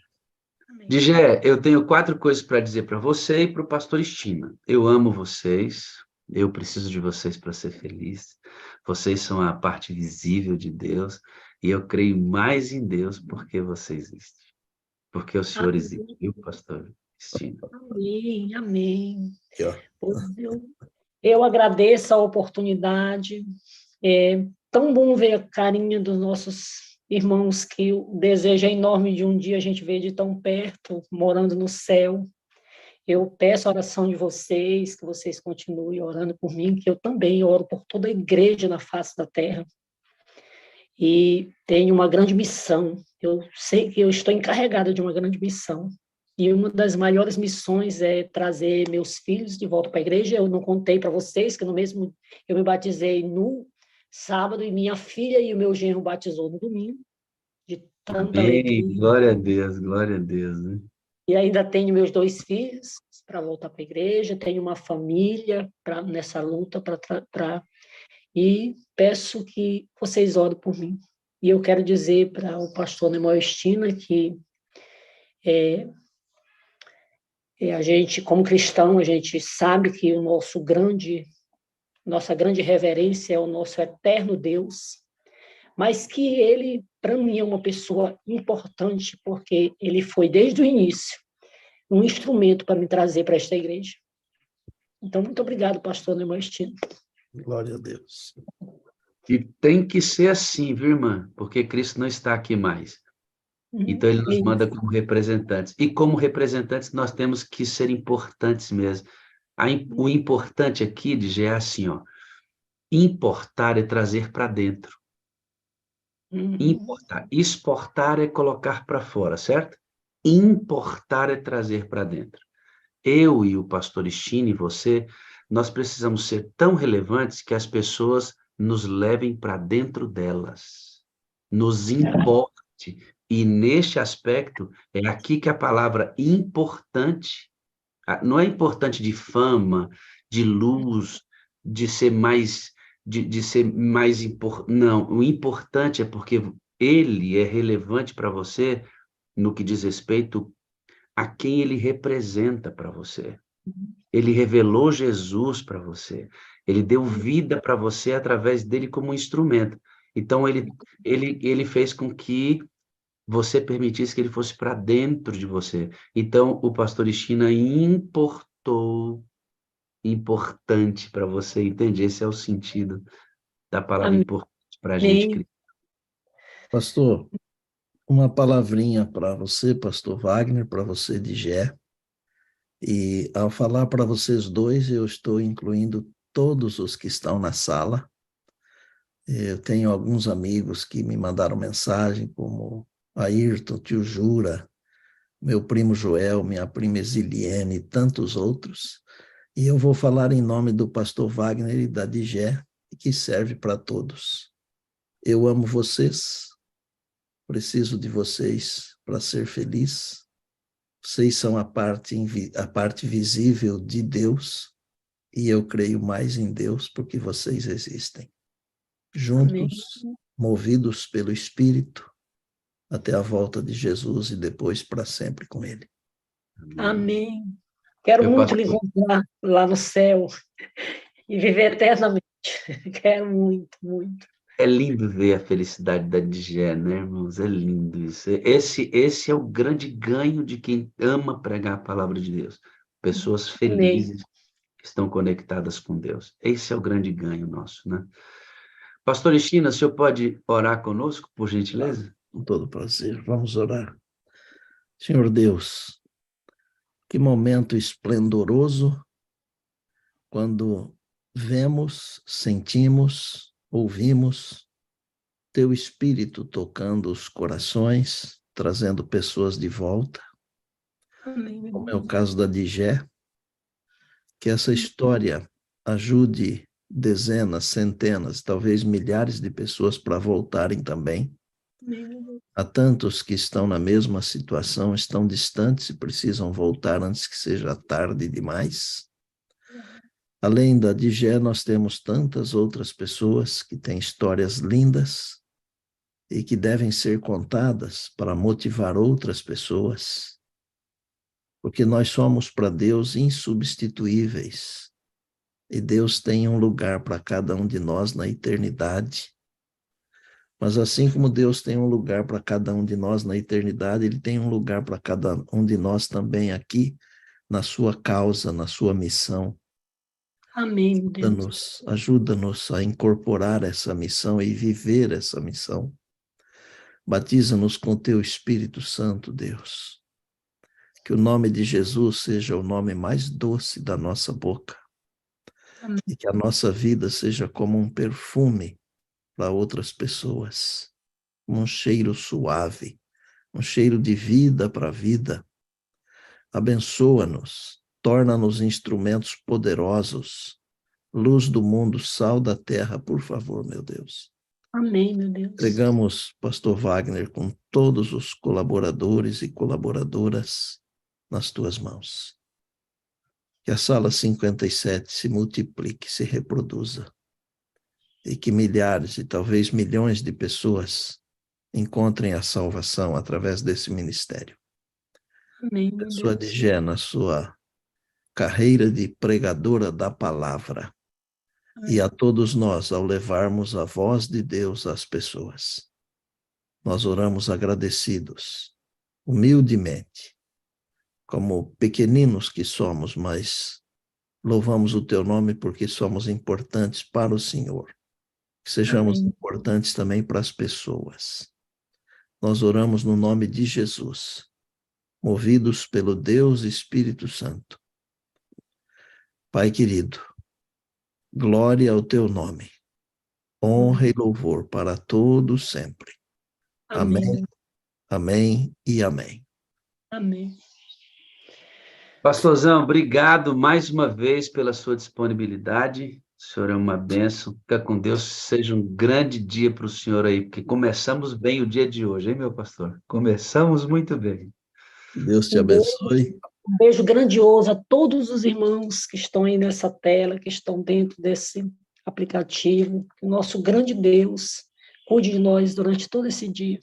Digé, eu tenho 4 coisas para dizer para você e para o pastor Estima. Eu amo vocês, eu preciso de vocês para ser feliz. Vocês são a parte visível de Deus e eu creio mais em Deus porque você existe. Porque o Senhor existe, viu, pastor Estima?
Amém, amém.
Aqui, ó.
Eu agradeço a oportunidade. É tão bom ver a carinha dos nossos irmãos, que o desejo é enorme de um dia a gente ver de tão perto, morando no céu. Eu peço a oração de vocês, que vocês continuem orando por mim, que eu também oro por toda a igreja na face da terra. E tenho uma grande missão. Eu sei que eu estou encarregada de uma grande missão. E uma das maiores missões é trazer meus filhos de volta para a igreja. Eu não contei para vocês que no mesmo eu me batizei no sábado e minha filha e o meu genro batizou no domingo, de tanta
Amém,
alegria.
glória a Deus, né?
E ainda tenho meus 2 filhos para voltar para a igreja, tenho uma família nessa luta e peço que vocês orem por mim. E eu quero dizer para o pastor Nemoel Estima que a gente, como cristão, a gente sabe que nossa grande reverência é o nosso eterno Deus, mas que ele, para mim, é uma pessoa importante, porque ele foi, desde o início, um instrumento para me trazer para esta igreja. Então, muito obrigado, pastor Nemoel Estima.
Glória a Deus.
E tem que ser assim, viu, irmã? Porque Cristo não está aqui mais. Então, ele nos manda como representantes. E como representantes, nós temos que ser importantes mesmo. O importante aqui, DJ, é assim, ó. Importar é trazer para dentro. Importar. Exportar é colocar para fora, certo? Importar é trazer para dentro. Eu e o pastor Estine, você, nós precisamos ser tão relevantes que as pessoas nos levem para dentro delas. Nos importe. E neste aspecto, é aqui que a palavra importante, não é importante de fama, de luz, de ser mais, de ser mais importante. Não, o importante é porque ele é relevante para você no que diz respeito a quem ele representa para você. Ele revelou Jesus para você. Ele deu vida para você através dele como um instrumento. Então, ele fez com que você permitisse que ele fosse para dentro de você. Então, o pastor Estina importou importante para você, entende? Esse é o sentido da palavra importante para a gente.
Pastor, uma palavrinha para você, pastor Wagner, para você, Digé. E ao falar para vocês dois, eu estou incluindo todos os que estão na sala. Eu tenho alguns amigos que me mandaram mensagem, como Ayrton, tio Jura, meu primo Joel, minha prima Exiliene e tantos outros. E eu vou falar em nome do pastor Wagner e da Digé, que serve para todos. Eu amo vocês, preciso de vocês para ser feliz. Vocês são a parte visível de Deus, e eu creio mais em Deus porque vocês existem. Juntos, movidos pelo Espírito, até a volta de Jesus e depois para sempre com Ele.
Amém. Quero muito lhe encontrar lá no céu e viver eternamente. Quero muito, muito.
É lindo ver a felicidade da Digé, né, irmãos? É lindo isso. Esse é o grande ganho de quem ama pregar a palavra de Deus. Pessoas felizes que estão conectadas com Deus. Esse é o grande ganho nosso, né? Pastor Estina, o senhor pode orar conosco, por gentileza?
Com todo prazer. Vamos orar. Senhor Deus, que momento esplendoroso quando vemos, sentimos, ouvimos teu Espírito tocando os corações, trazendo pessoas de volta.
Amém.
Como é o caso da Digé, Que essa história ajude dezenas, centenas, talvez milhares de pessoas para voltarem também. Há tantos que estão na mesma situação, estão distantes e precisam voltar antes que seja tarde demais. Além da Digé, nós temos tantas outras pessoas que têm histórias lindas e que devem ser contadas para motivar outras pessoas, porque nós somos para Deus insubstituíveis e Deus tem um lugar para cada um de nós na eternidade. Mas assim como Deus tem um lugar para cada um de nós na eternidade, Ele tem um lugar para cada um de nós também aqui, na sua causa, na sua missão.
Amém, meu Deus.
Ajuda-nos a incorporar essa missão e viver essa missão. Batiza-nos com Teu Espírito Santo, Deus. Que o nome de Jesus seja o nome mais doce da nossa boca.
Amém.
E que a nossa vida seja como um perfume para outras pessoas. Um cheiro suave, um cheiro de vida para a vida. Abençoa-nos, torna-nos instrumentos poderosos, luz do mundo, sal da terra, por favor, meu Deus.
Amém, meu Deus.
Entregamos Pastor Wagner com todos os colaboradores e colaboradoras nas tuas mãos. Que a sala 57 se multiplique, se reproduza, e que milhares e talvez milhões de pessoas encontrem a salvação através desse ministério.
Amém, meu
Sua
Deus.
Digé, na sua carreira de pregadora da palavra, e a todos nós ao levarmos a voz de Deus às pessoas. Nós oramos agradecidos, humildemente, como pequeninos que somos, mas louvamos o teu nome porque somos importantes para o Senhor. Que sejamos importantes também para as pessoas. Nós oramos no nome de Jesus, movidos pelo Deus Espírito Santo. Pai querido, glória ao teu nome, honra e louvor para todos sempre. Amém, amém e amém.
Amém.
Pastorzão, obrigado mais uma vez pela sua disponibilidade. O senhor é uma bênção. Fica com Deus. Seja um grande dia para o senhor aí, porque começamos bem o dia de hoje, hein, meu pastor? Começamos muito bem.
Deus te abençoe.
Um beijo grandioso a todos os irmãos que estão aí nessa tela, que estão dentro desse aplicativo. Que o nosso grande Deus cuide de nós durante todo esse dia.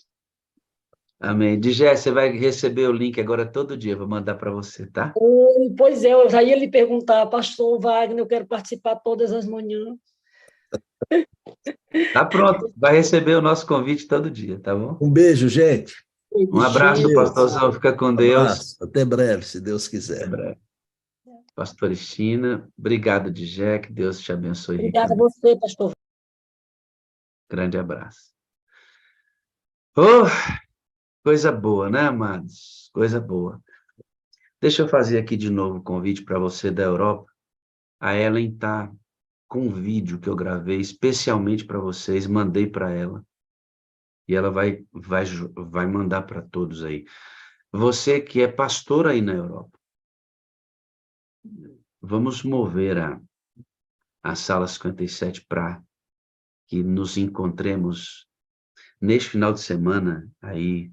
Amém. Digé, você vai receber o link agora todo dia, vou mandar para você, tá?
Pois é, eu já ia lhe perguntar, pastor Wagner, eu quero participar todas as manhãs.
Tá pronto, vai receber o nosso convite todo dia, tá bom?
Um beijo, gente.
Um abraço, pastorzão, fica com Deus.
Abraço. Até breve, se Deus quiser.
Até breve. Pastor Cristina, obrigado, Digé, que Deus te abençoe.
Obrigada a você, pastor.
Grande abraço. Oh, coisa boa, né, amados? Coisa boa. Deixa eu fazer aqui de novo o convite para você da Europa. A Ellen está com um vídeo que eu gravei especialmente para vocês, mandei para ela. E ela vai mandar para todos aí. Você que é pastor aí na Europa, vamos mover a sala 57 para que nos encontremos neste final de semana aí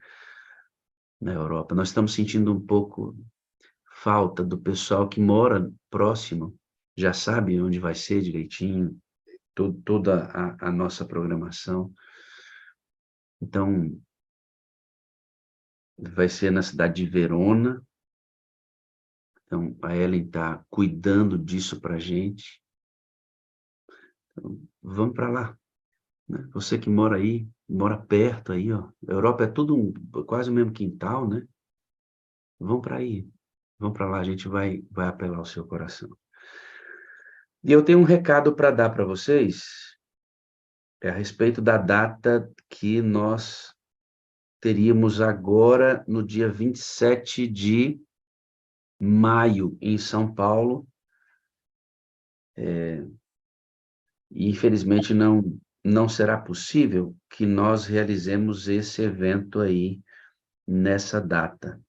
na Europa. Nós estamos sentindo um pouco falta do pessoal que mora próximo, já sabe onde vai ser direitinho, toda a nossa programação. Então, vai ser na cidade de Verona. Então, a Ellen está cuidando disso para a gente. Então, vamos para lá. Né? Você que mora aí, mora perto aí, ó. A Europa é tudo quase o mesmo quintal, né? Vamos para aí. Vamos para lá, a gente vai apelar o seu coração. E eu tenho um recado para dar para vocês, a respeito da data que nós teríamos agora, no dia 27 de maio, em São Paulo. Infelizmente, não será possível que nós realizemos esse evento aí, nessa data.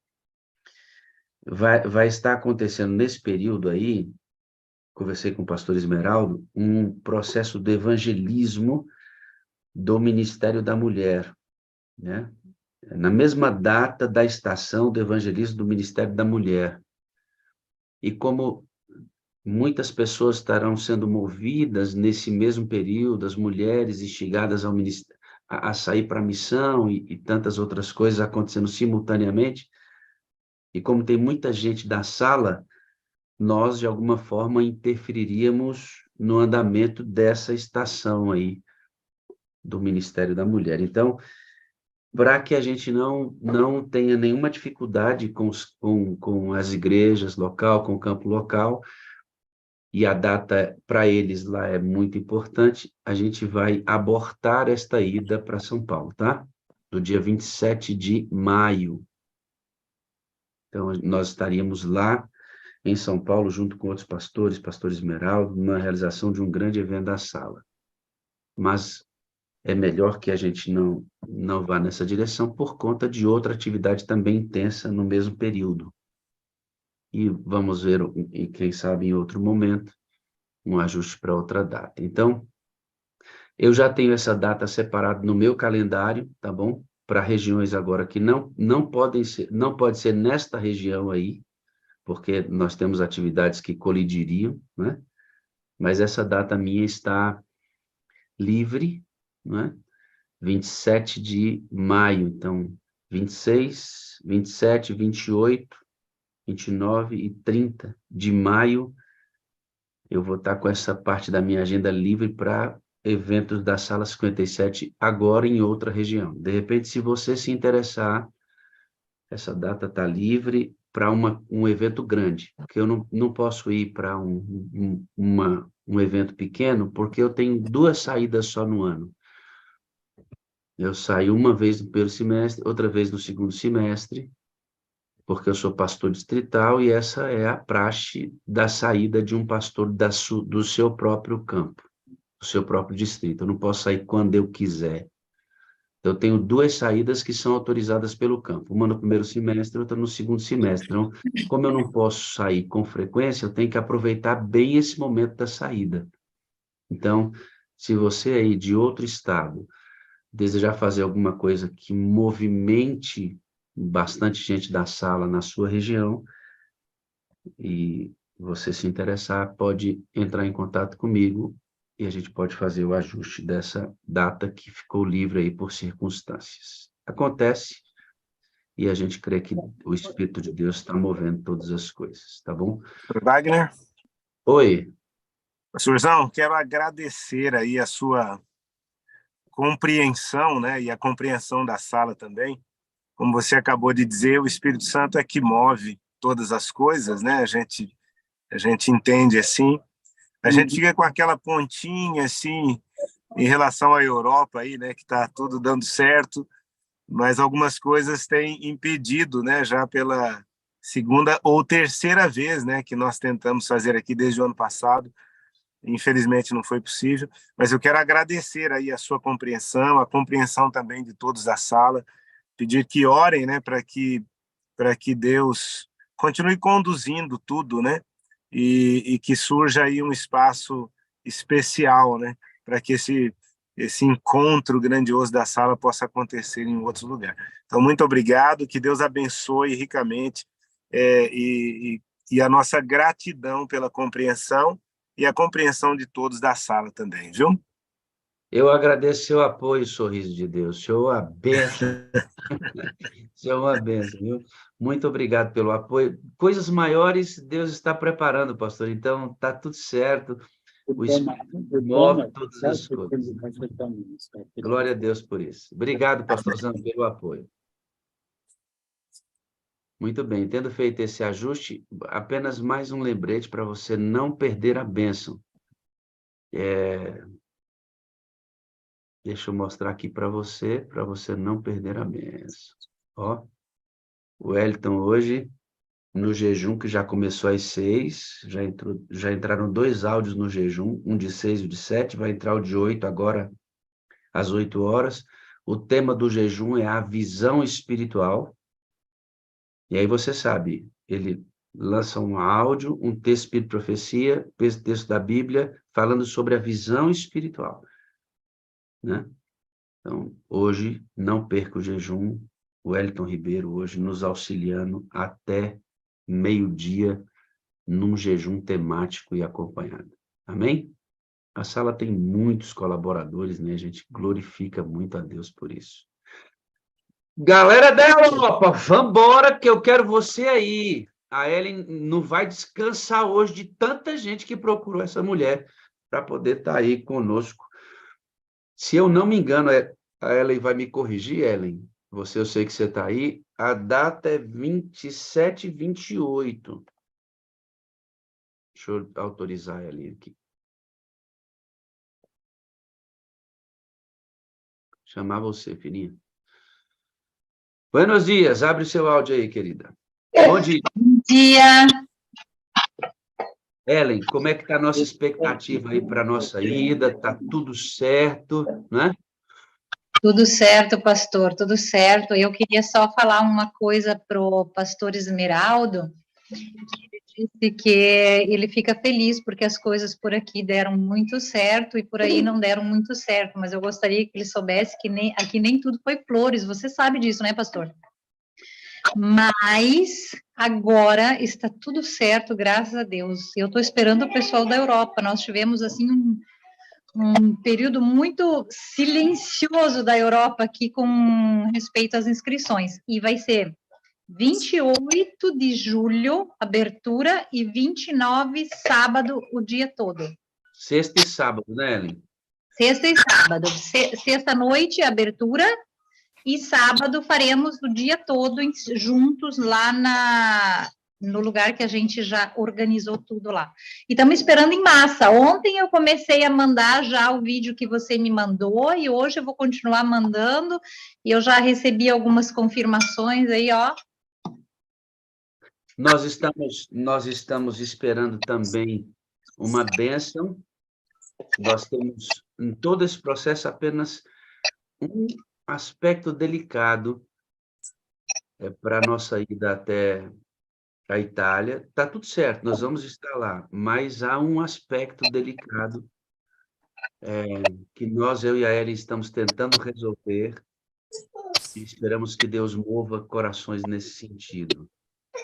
Vai estar acontecendo nesse período aí, conversei com o pastor Esmeraldo, um processo de evangelismo do Ministério da Mulher, né? Na mesma data da estação do evangelismo do Ministério da Mulher. E como muitas pessoas estarão sendo movidas nesse mesmo período, as mulheres instigadas ao a sair para a missão e tantas outras coisas acontecendo simultaneamente, e como tem muita gente da sala, nós, de alguma forma, interferiríamos no andamento dessa estação aí do Ministério da Mulher. Então, para que a gente não tenha nenhuma dificuldade com as igrejas local, com o campo local, e a data para eles lá é muito importante, a gente vai abortar esta ida para São Paulo, tá? No dia 27 de maio. Então, nós estaríamos lá em São Paulo, junto com outros pastores, pastor Esmeraldo, na realização de um grande evento da sala. Mas é melhor que a gente não vá nessa direção por conta de outra atividade também intensa no mesmo período. E vamos ver, e quem sabe em outro momento, um ajuste para outra data. Então, eu já tenho essa data separada no meu calendário, tá bom? Para regiões agora que não pode ser nesta região aí, porque nós temos atividades que colidiriam, né? Mas essa data minha está livre, né? 27 de maio, então 26, 27, 28, 29 e 30 de maio, eu vou estar com essa parte da minha agenda livre para eventos da Sala 57, agora em outra região. De repente, se você se interessar, essa data está livre para um evento grande, porque eu não posso ir para um evento pequeno, porque eu tenho 2 saídas só no ano. Eu saio uma vez no primeiro semestre, outra vez no segundo semestre, porque eu sou pastor distrital e essa é a praxe da saída de um pastor do seu próprio campo, do seu próprio distrito. Eu não posso sair quando eu quiser. Eu tenho 2 saídas que são autorizadas pelo campo, uma no primeiro semestre, outra no segundo semestre. Então, como eu não posso sair com frequência, eu tenho que aproveitar bem esse momento da saída. Então, se você aí de outro estado desejar fazer alguma coisa que movimente bastante gente da sala na sua região, e você se interessar, pode entrar em contato comigo e a gente pode fazer o ajuste dessa data que ficou livre aí por circunstâncias. Acontece e a gente crê que o Espírito de Deus está movendo todas as coisas, tá bom?
Wagner?
Oi.
Pastorzão, quero agradecer aí a sua compreensão, né, e a compreensão da sala também. Como você acabou de dizer, o Espírito Santo é que move todas as coisas, né? A gente entende assim. A gente fica com aquela pontinha assim em relação à Europa aí, né, que está tudo dando certo, mas algumas coisas têm impedido, né, já pela segunda ou terceira vez, né, que nós tentamos fazer aqui desde o ano passado. Infelizmente não foi possível, mas eu quero agradecer aí a sua compreensão, a compreensão também de todos da sala, pedir que orem, né, para que Deus continue conduzindo tudo, né, e que surja aí um espaço especial, né, para que esse encontro grandioso da sala possa acontecer em outro lugar. Então, muito obrigado, que Deus abençoe ricamente e a nossa gratidão pela compreensão e a compreensão de todos da sala também, viu?
Eu agradeço seu apoio, Sorriso de Deus. O senhor é uma benção. O senhor é uma benção, viu? Muito obrigado pelo apoio. Coisas maiores Deus está preparando, pastor. Então, está tudo certo. O Espírito move todas as coisas. Glória a Deus por isso. Obrigado, pastorzão, pelo apoio. Muito bem. Tendo feito esse ajuste, apenas mais um lembrete para você não perder a bênção. Deixa eu mostrar aqui para você não perder a bênção. Ó, o Wellington hoje, no jejum, que já começou às 6, já entraram 2 áudios no jejum, um de 6 e um de 7, vai entrar o de 8 agora, às 8 horas. O tema do jejum é a visão espiritual. E aí você sabe, ele lança um áudio, um texto de profecia, texto da Bíblia, falando sobre a visão espiritual, né? Então, hoje, não perca o jejum, o Wellington Ribeiro hoje nos auxiliando até meio-dia, num jejum temático e acompanhado. Amém? A sala tem muitos colaboradores, né? A gente glorifica muito a Deus por isso. Galera da Europa, vambora que eu quero você aí. A Ellen não vai descansar hoje de tanta gente que procurou essa mulher para poder estar aí conosco. Se eu não me engano, a Ellen vai me corrigir, Ellen. Eu sei que você está aí. A data é 27 e 28. Deixa eu autorizar a Ellen aqui. Chamar você, filhinha. Buenos dias. Abre o seu áudio aí, querida. Bom dia.
Bom dia.
Ellen, como é que está a nossa expectativa aí para a nossa ida? Está tudo certo, né?
Tudo certo, pastor, tudo certo. Eu queria só falar uma coisa para o pastor Esmeraldo, que ele disse que ele fica feliz porque as coisas por aqui deram muito certo e por aí não deram muito certo, mas eu gostaria que ele soubesse que aqui nem tudo foi flores, você sabe disso, né, pastor? Mas agora está tudo certo, graças a Deus. Eu estou esperando o pessoal da Europa. Nós tivemos, assim, um período muito silencioso da Europa aqui com respeito às inscrições. E vai ser 28 de julho, abertura, e 29, sábado, o dia todo.
Sexta e sábado, né, Ellen?
Sexta e sábado. Sexta-noite, abertura, e sábado faremos o dia todo juntos lá no lugar que a gente já organizou tudo lá. E estamos esperando em massa. Ontem eu comecei a mandar já o vídeo que você me mandou e hoje eu vou continuar mandando e eu já recebi algumas confirmações aí, ó.
Nós estamos esperando também uma bênção. Nós temos em todo esse processo apenas um aspecto delicado para a nossa ida até a Itália. Está tudo certo, nós vamos estar lá, mas há um aspecto delicado que eu e a Ellen estamos tentando resolver e esperamos que Deus mova corações nesse sentido.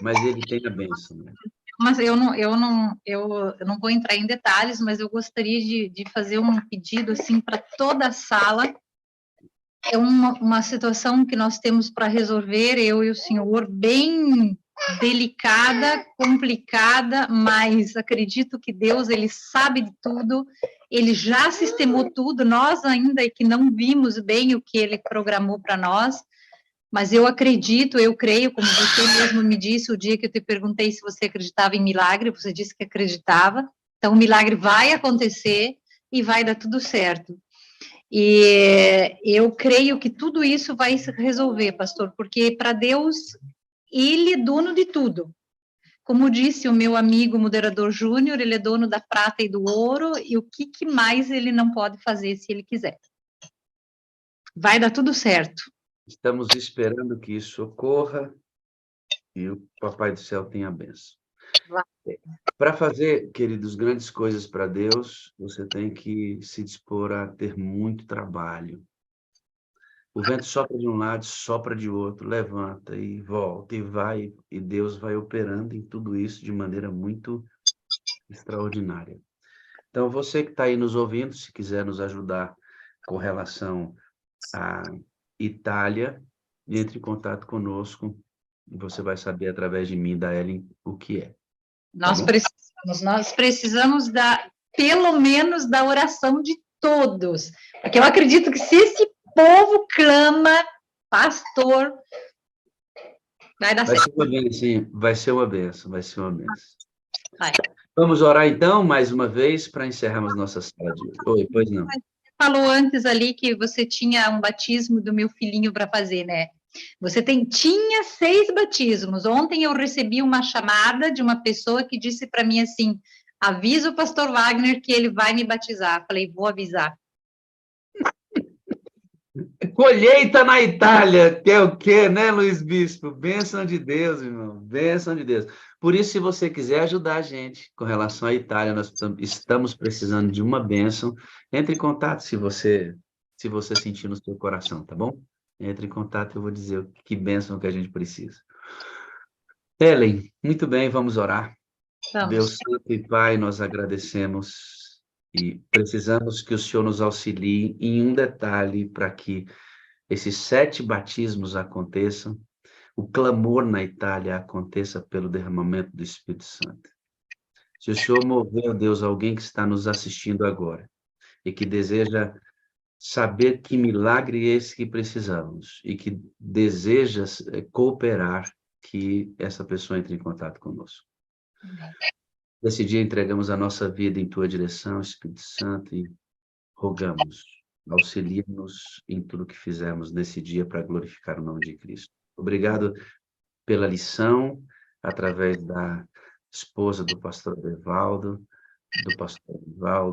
Mas ele tem a bênção, né?
Mas eu não vou entrar em detalhes, mas eu gostaria de fazer um pedido assim para toda a sala. É uma situação que nós temos para resolver, eu e o senhor, bem delicada, complicada, mas acredito que Deus, ele sabe de tudo, ele já sistemou tudo, nós ainda que não vimos bem o que ele programou para nós, mas eu acredito, eu creio, como você mesmo me disse, o dia que eu te perguntei se você acreditava em milagre, você disse que acreditava, então o milagre vai acontecer e vai dar tudo certo. E eu creio que tudo isso vai se resolver, pastor, porque para Deus, ele é dono de tudo. Como disse o meu amigo moderador Júnior, ele é dono da prata e do ouro, e o que mais ele não pode fazer se ele quiser. Vai dar tudo certo.
Estamos esperando que isso ocorra e o Papai do Céu tenha a bênção. Para fazer, queridos, grandes coisas para Deus, você tem que se dispor a ter muito trabalho. O vento sopra de um lado, sopra de outro, levanta e volta e vai, e Deus vai operando em tudo isso de maneira muito extraordinária. Então, você que está aí nos ouvindo, se quiser nos ajudar com relação à Itália, entre em contato conosco, e você vai saber através de mim, da Ellen, o que é.
Nós precisamos pelo menos da oração de todos, porque eu acredito que se esse povo clama, pastor, vai dar certo.
Vai ser uma bênção. Vai. Vamos orar então, mais uma vez, para encerrarmos nossa sala de hoje. Oi, pois não.
Você falou antes ali que você tinha um batismo do meu filhinho para fazer, né? Você tinha 6 batismos. Ontem eu recebi uma chamada de uma pessoa que disse para mim assim, avisa o pastor Wagner que ele vai me batizar. Falei, vou avisar.
Colheita na Itália, que é o quê, né, Luiz Bispo? Bênção de Deus, irmão, bênção de Deus. Por isso, se você quiser ajudar a gente com relação à Itália, nós estamos precisando de uma bênção. Entre em contato se você sentir no seu coração, tá bom? Entre em contato, eu vou dizer que bênção que a gente precisa. Ellen, muito bem, vamos orar.
Vamos.
Deus Santo e Pai, nós agradecemos e precisamos que o Senhor nos auxilie em um detalhe para que esses 7 batismos aconteçam, o clamor na Itália aconteça pelo derramamento do Espírito Santo. Se o Senhor mover, Deus, alguém que está nos assistindo agora e que deseja saber que milagre é esse que precisamos e que deseja cooperar, que essa pessoa entre em contato conosco. Nesse dia entregamos a nossa vida em Tua direção, Espírito Santo, e rogamos, auxilia-nos em tudo que fizermos nesse dia para glorificar o nome de Cristo. Obrigado pela lição, através da esposa do pastor Evaldo,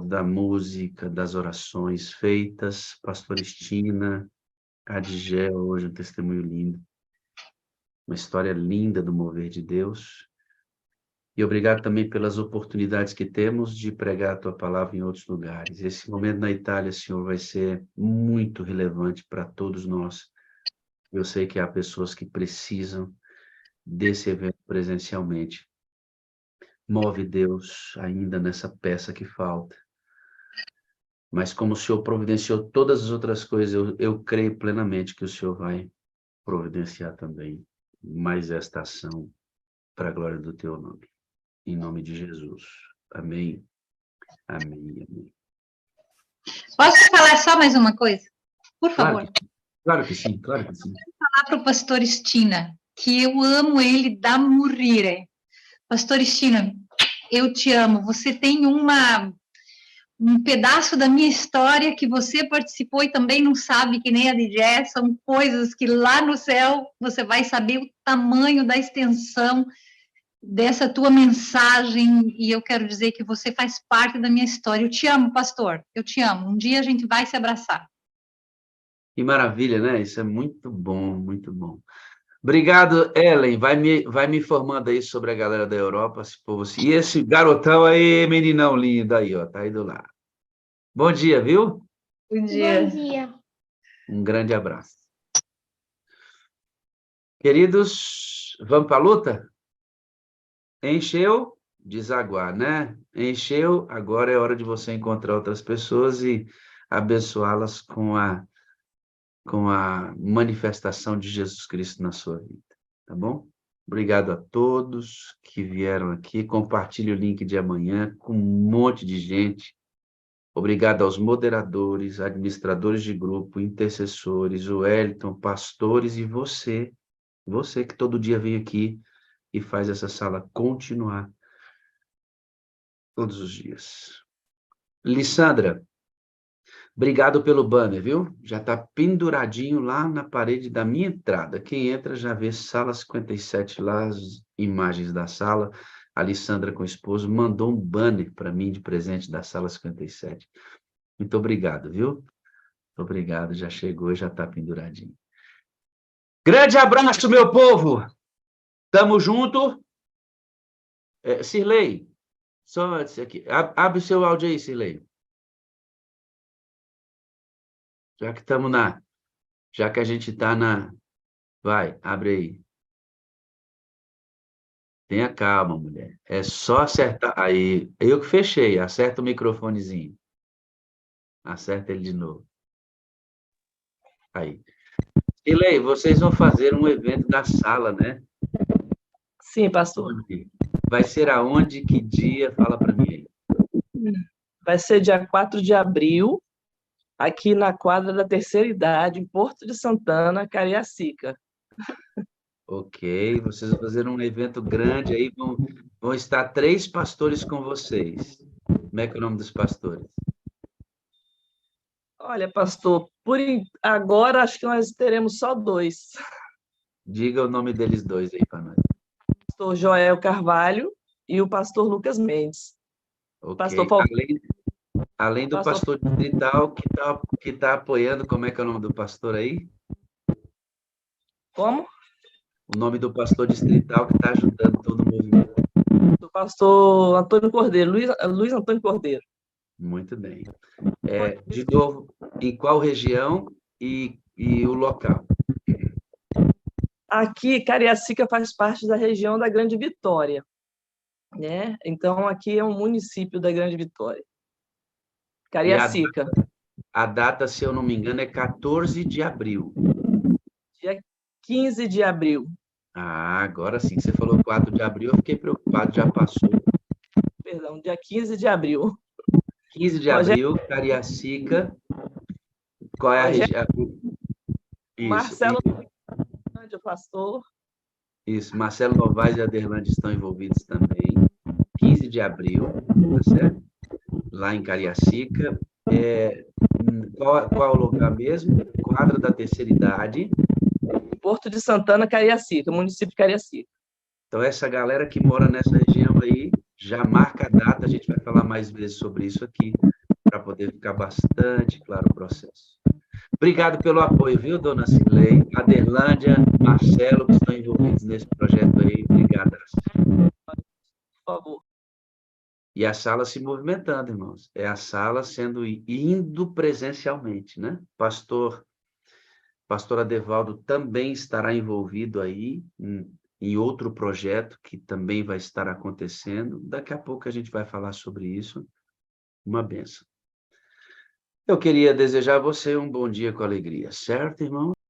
da música, das orações feitas, pastor Estina, Adigel, hoje um testemunho lindo, uma história linda do mover de Deus. E obrigado também pelas oportunidades que temos de pregar a Tua palavra em outros lugares. Esse momento na Itália, Senhor, vai ser muito relevante para todos nós. Eu sei que há pessoas que precisam desse evento presencialmente. Move, Deus, ainda nessa peça que falta. Mas como o Senhor providenciou todas as outras coisas, eu creio plenamente que o Senhor vai providenciar também mais esta ação para a glória do Teu nome. Em nome de Jesus. Amém. Amém. Amém.
Posso falar só mais uma coisa? Por favor.
Claro que sim, claro que sim.
Falar para o pastor Estina, que eu amo ele da morrire. Pastor Estina, eu te amo. Você tem um pedaço da minha história que você participou e também não sabe, que nem a de Jess. São coisas que lá no céu você vai saber o tamanho da extensão dessa tua mensagem, e eu quero dizer que você faz parte da minha história. Eu te amo, pastor, eu te amo. Um dia a gente vai se abraçar.
Que maravilha, né? Isso é muito bom, muito bom. Obrigado, Ellen. Vai me informando aí sobre a galera da Europa, esse povo assim. E esse garotão aí, meninão lindo aí, ó, tá aí do lado. Bom dia, viu?
Bom dia.
Bom dia.
Um grande abraço. Queridos, vamos para a luta? Encheu, desaguar, né? Encheu, agora é hora de você encontrar outras pessoas e abençoá-las com a manifestação de Jesus Cristo na sua vida, tá bom? Obrigado a todos que vieram aqui. Compartilhe o link de amanhã com um monte de gente. Obrigado aos moderadores, administradores de grupo, intercessores, o Wellington, pastores e você que todo dia vem aqui e faz essa sala continuar todos os dias. Lissandra, obrigado pelo banner, viu? Já está penduradinho lá na parede da minha entrada. Quem entra já vê sala 57 lá, as imagens da sala. A Lissandra com o esposo mandou um banner para mim de presente da sala 57. Muito obrigado, viu? Muito obrigado, já chegou, já está penduradinho. Grande abraço, meu povo! Tamo junto. Cirlei, só antes aqui. Abre o seu áudio aí, Cirlei. Já que a gente está na... Vai, abre aí. Tenha calma, mulher. É só acertar. Aí, eu que fechei. Acerta o microfonezinho. Acerta ele de novo. Aí. Cirlei, vocês vão fazer um evento da sala, né?
Sim, pastor.
Vai ser aonde? Que dia? Fala para mim aí.
Vai ser dia 4 de abril, aqui na quadra da Terceira Idade, em Porto de Santana, Cariacica.
Ok, vocês vão fazer um evento grande aí, vão estar 3 pastores com vocês. Como é que é o nome dos pastores?
Olha, pastor, agora acho que nós teremos só 2.
Diga o nome deles 2 aí para nós.
O pastor Joel Carvalho e o pastor Lucas Mendes.
Ok,
Pastor
além do pastor distrital que tá apoiando, como é que é o nome do pastor aí?
Como?
O nome do pastor distrital que está ajudando todo o movimento.
Pastor Antônio Cordeiro, Luiz Antônio Cordeiro.
Muito bem. De novo, em qual região e o local?
Aqui, Cariacica faz parte da região da Grande Vitória, né? Então, aqui é um município da Grande Vitória. Cariacica.
A data, se eu não me engano, é 14 de abril.
Dia 15 de abril.
Ah, agora sim. Você falou 4 de abril, eu fiquei preocupado, já passou.
Perdão, dia 15 de abril.
15 de abril, Cariacica. Qual é a região? Isso.
Marcelo, o pastor.
Isso, Marcelo Novaes e Aderlande estão envolvidos também. 15 de abril, tá certo? Lá em Cariacica. Qual é o lugar mesmo? Quadra da Terceira Idade.
Porto de Santana, Cariacica, município de Cariacica.
Então, essa galera que mora nessa região aí, já marca a data, a gente vai falar mais vezes sobre isso aqui, para poder ficar bastante claro o processo. Obrigado pelo apoio, viu, dona Cirlei? Aderlândia, Marcelo, que estão envolvidos nesse projeto aí, obrigado.
Por favor.
E a sala se movimentando, irmãos. É a sala indo presencialmente, né? Pastor Adevaldo também estará envolvido aí em outro projeto que também vai estar acontecendo. Daqui a pouco a gente vai falar sobre isso. Uma bênção. Eu queria desejar a você um bom dia com alegria, certo, irmão?